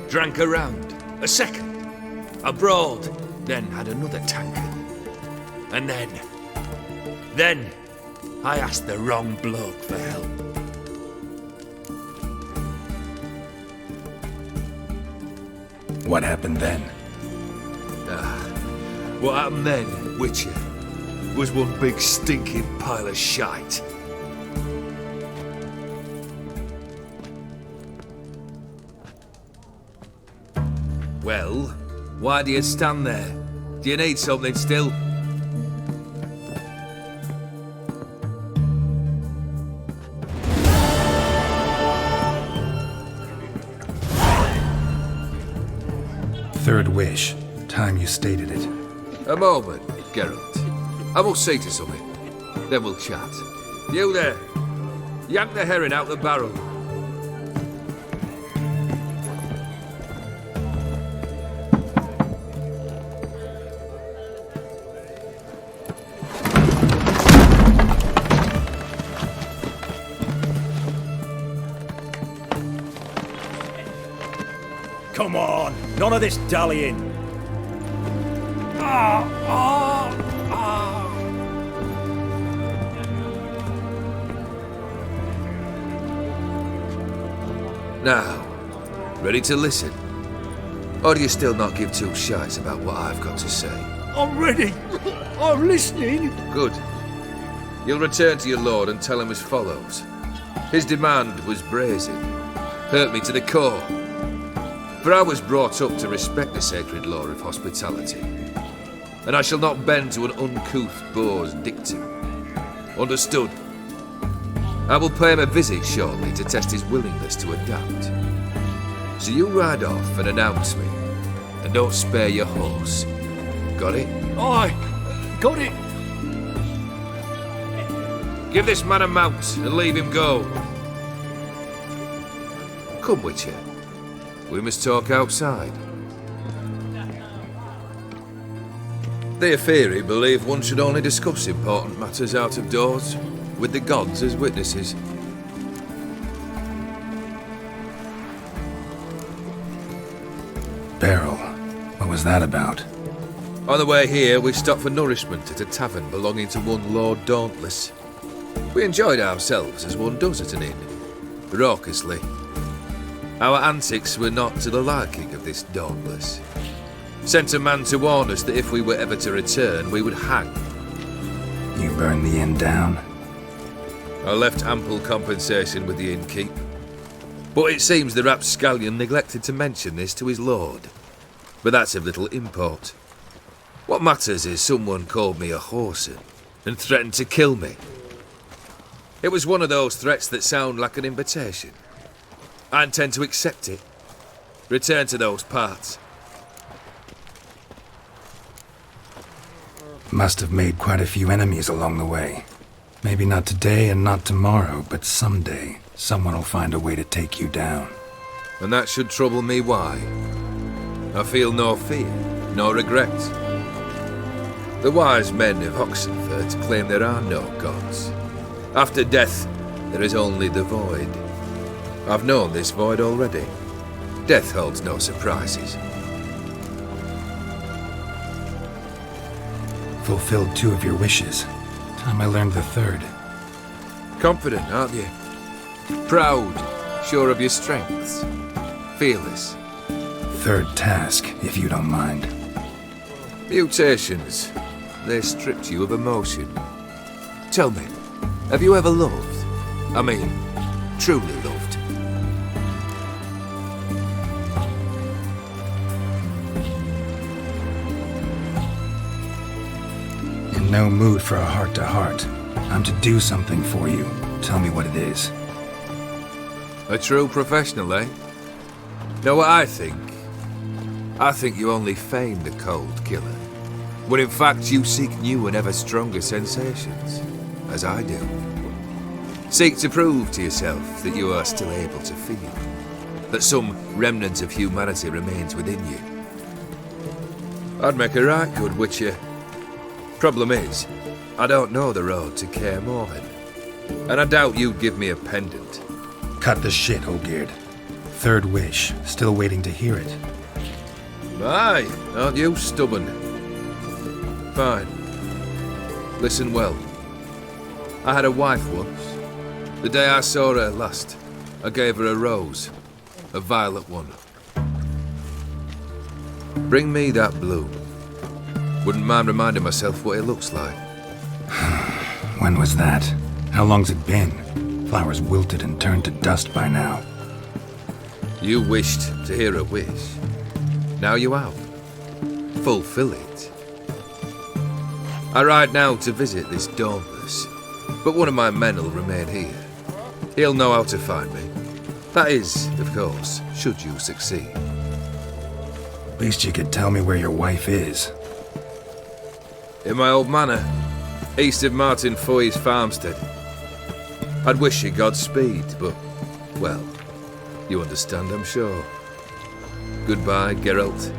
drank a round, a second. I brawled, then had another tankard. And then I asked the wrong bloke for help. What happened then? What happened then, Witcher, was one big stinking pile of shite. Well, why do you stand there? Do you need something still? Third wish. Time you stated it. A moment, Geralt. I must see to something. Then we'll chat. You there. Yank the herring out the barrel. Come on, none of this dallying. Now, ready to listen? Or do you still not give two shites about what I've got to say? I'm ready. I'm listening. Good. You'll return to your lord and tell him as follows. His demand was brazen. Hurt me to the core. For I was brought up to respect the sacred law of hospitality. And I shall not bend to an uncouth boor's dictum. Understood? I will pay him a visit shortly to test his willingness to adapt. So you ride off and announce me. And don't spare your horse. Got it? Aye, got it. Give this man a mount and leave him go. Come, Witcher. We must talk outside. The Aetheri believe one should only discuss important matters out of doors, with the gods as witnesses. Beryl, what was that about? On the way here, we stopped for nourishment at a tavern belonging to one Lord Dauntless. We enjoyed ourselves as one does at an inn, raucously. Our antics were not to the liking of this Dauntless. Sent a man to warn us that if we were ever to return, we would hang. You burned the inn down? I left ample compensation with the innkeep. But it seems the rapscallion neglected to mention this to his lord. But that's of little import. What matters is someone called me a whoreson and threatened to kill me. It was one of those threats that sound like an invitation. I intend to accept it. Return to those parts. Must have made quite a few enemies along the way. Maybe not today and not tomorrow, but someday, someone will find a way to take you down. And that should trouble me why? I feel no fear, no regret. The wise men of Oxenfurt claim there are no gods. After death, there is only the void. I've known this void already. Death holds no surprises. Fulfilled 2 of your wishes. Time I learned the 3rd. Confident, aren't you? Proud, sure of your strengths. Fearless. 3rd task, if you don't mind. Mutations. They stripped you of emotion. Tell me, have you ever loved? I mean, truly loved? In no mood for a heart-to-heart. I'm to do something for you. Tell me what it is. A true professional, eh? Know what I think? I think you only feign the cold killer, when in fact you seek new and ever stronger sensations, as I do. Seek to prove to yourself that you are still able to feel, that some remnant of humanity remains within you. I'd make a right good witcher. Problem is, I don't know the road to Kaer Morhen, and I doubt you'd give me a pendant. Cut the shit, Olgierd. 3rd wish, still waiting to hear it. Aye, aren't you stubborn? Fine. Listen well. I had a wife once. The day I saw her last, I gave her a rose. A violet one. Bring me that bloom. Wouldn't mind reminding myself what it looks like. When was that? How long's it been? Flowers wilted and turned to dust by now. You wished to hear a wish. Now you have. Fulfill it. I ride now to visit this Dauntless, but one of my men will remain here. He'll know how to find me. That is, of course, should you succeed. At least you could tell me where your wife is. In my old manor, east of Martin Foy's farmstead. I'd wish you Godspeed, but, well, you understand, I'm sure. Goodbye, Geralt.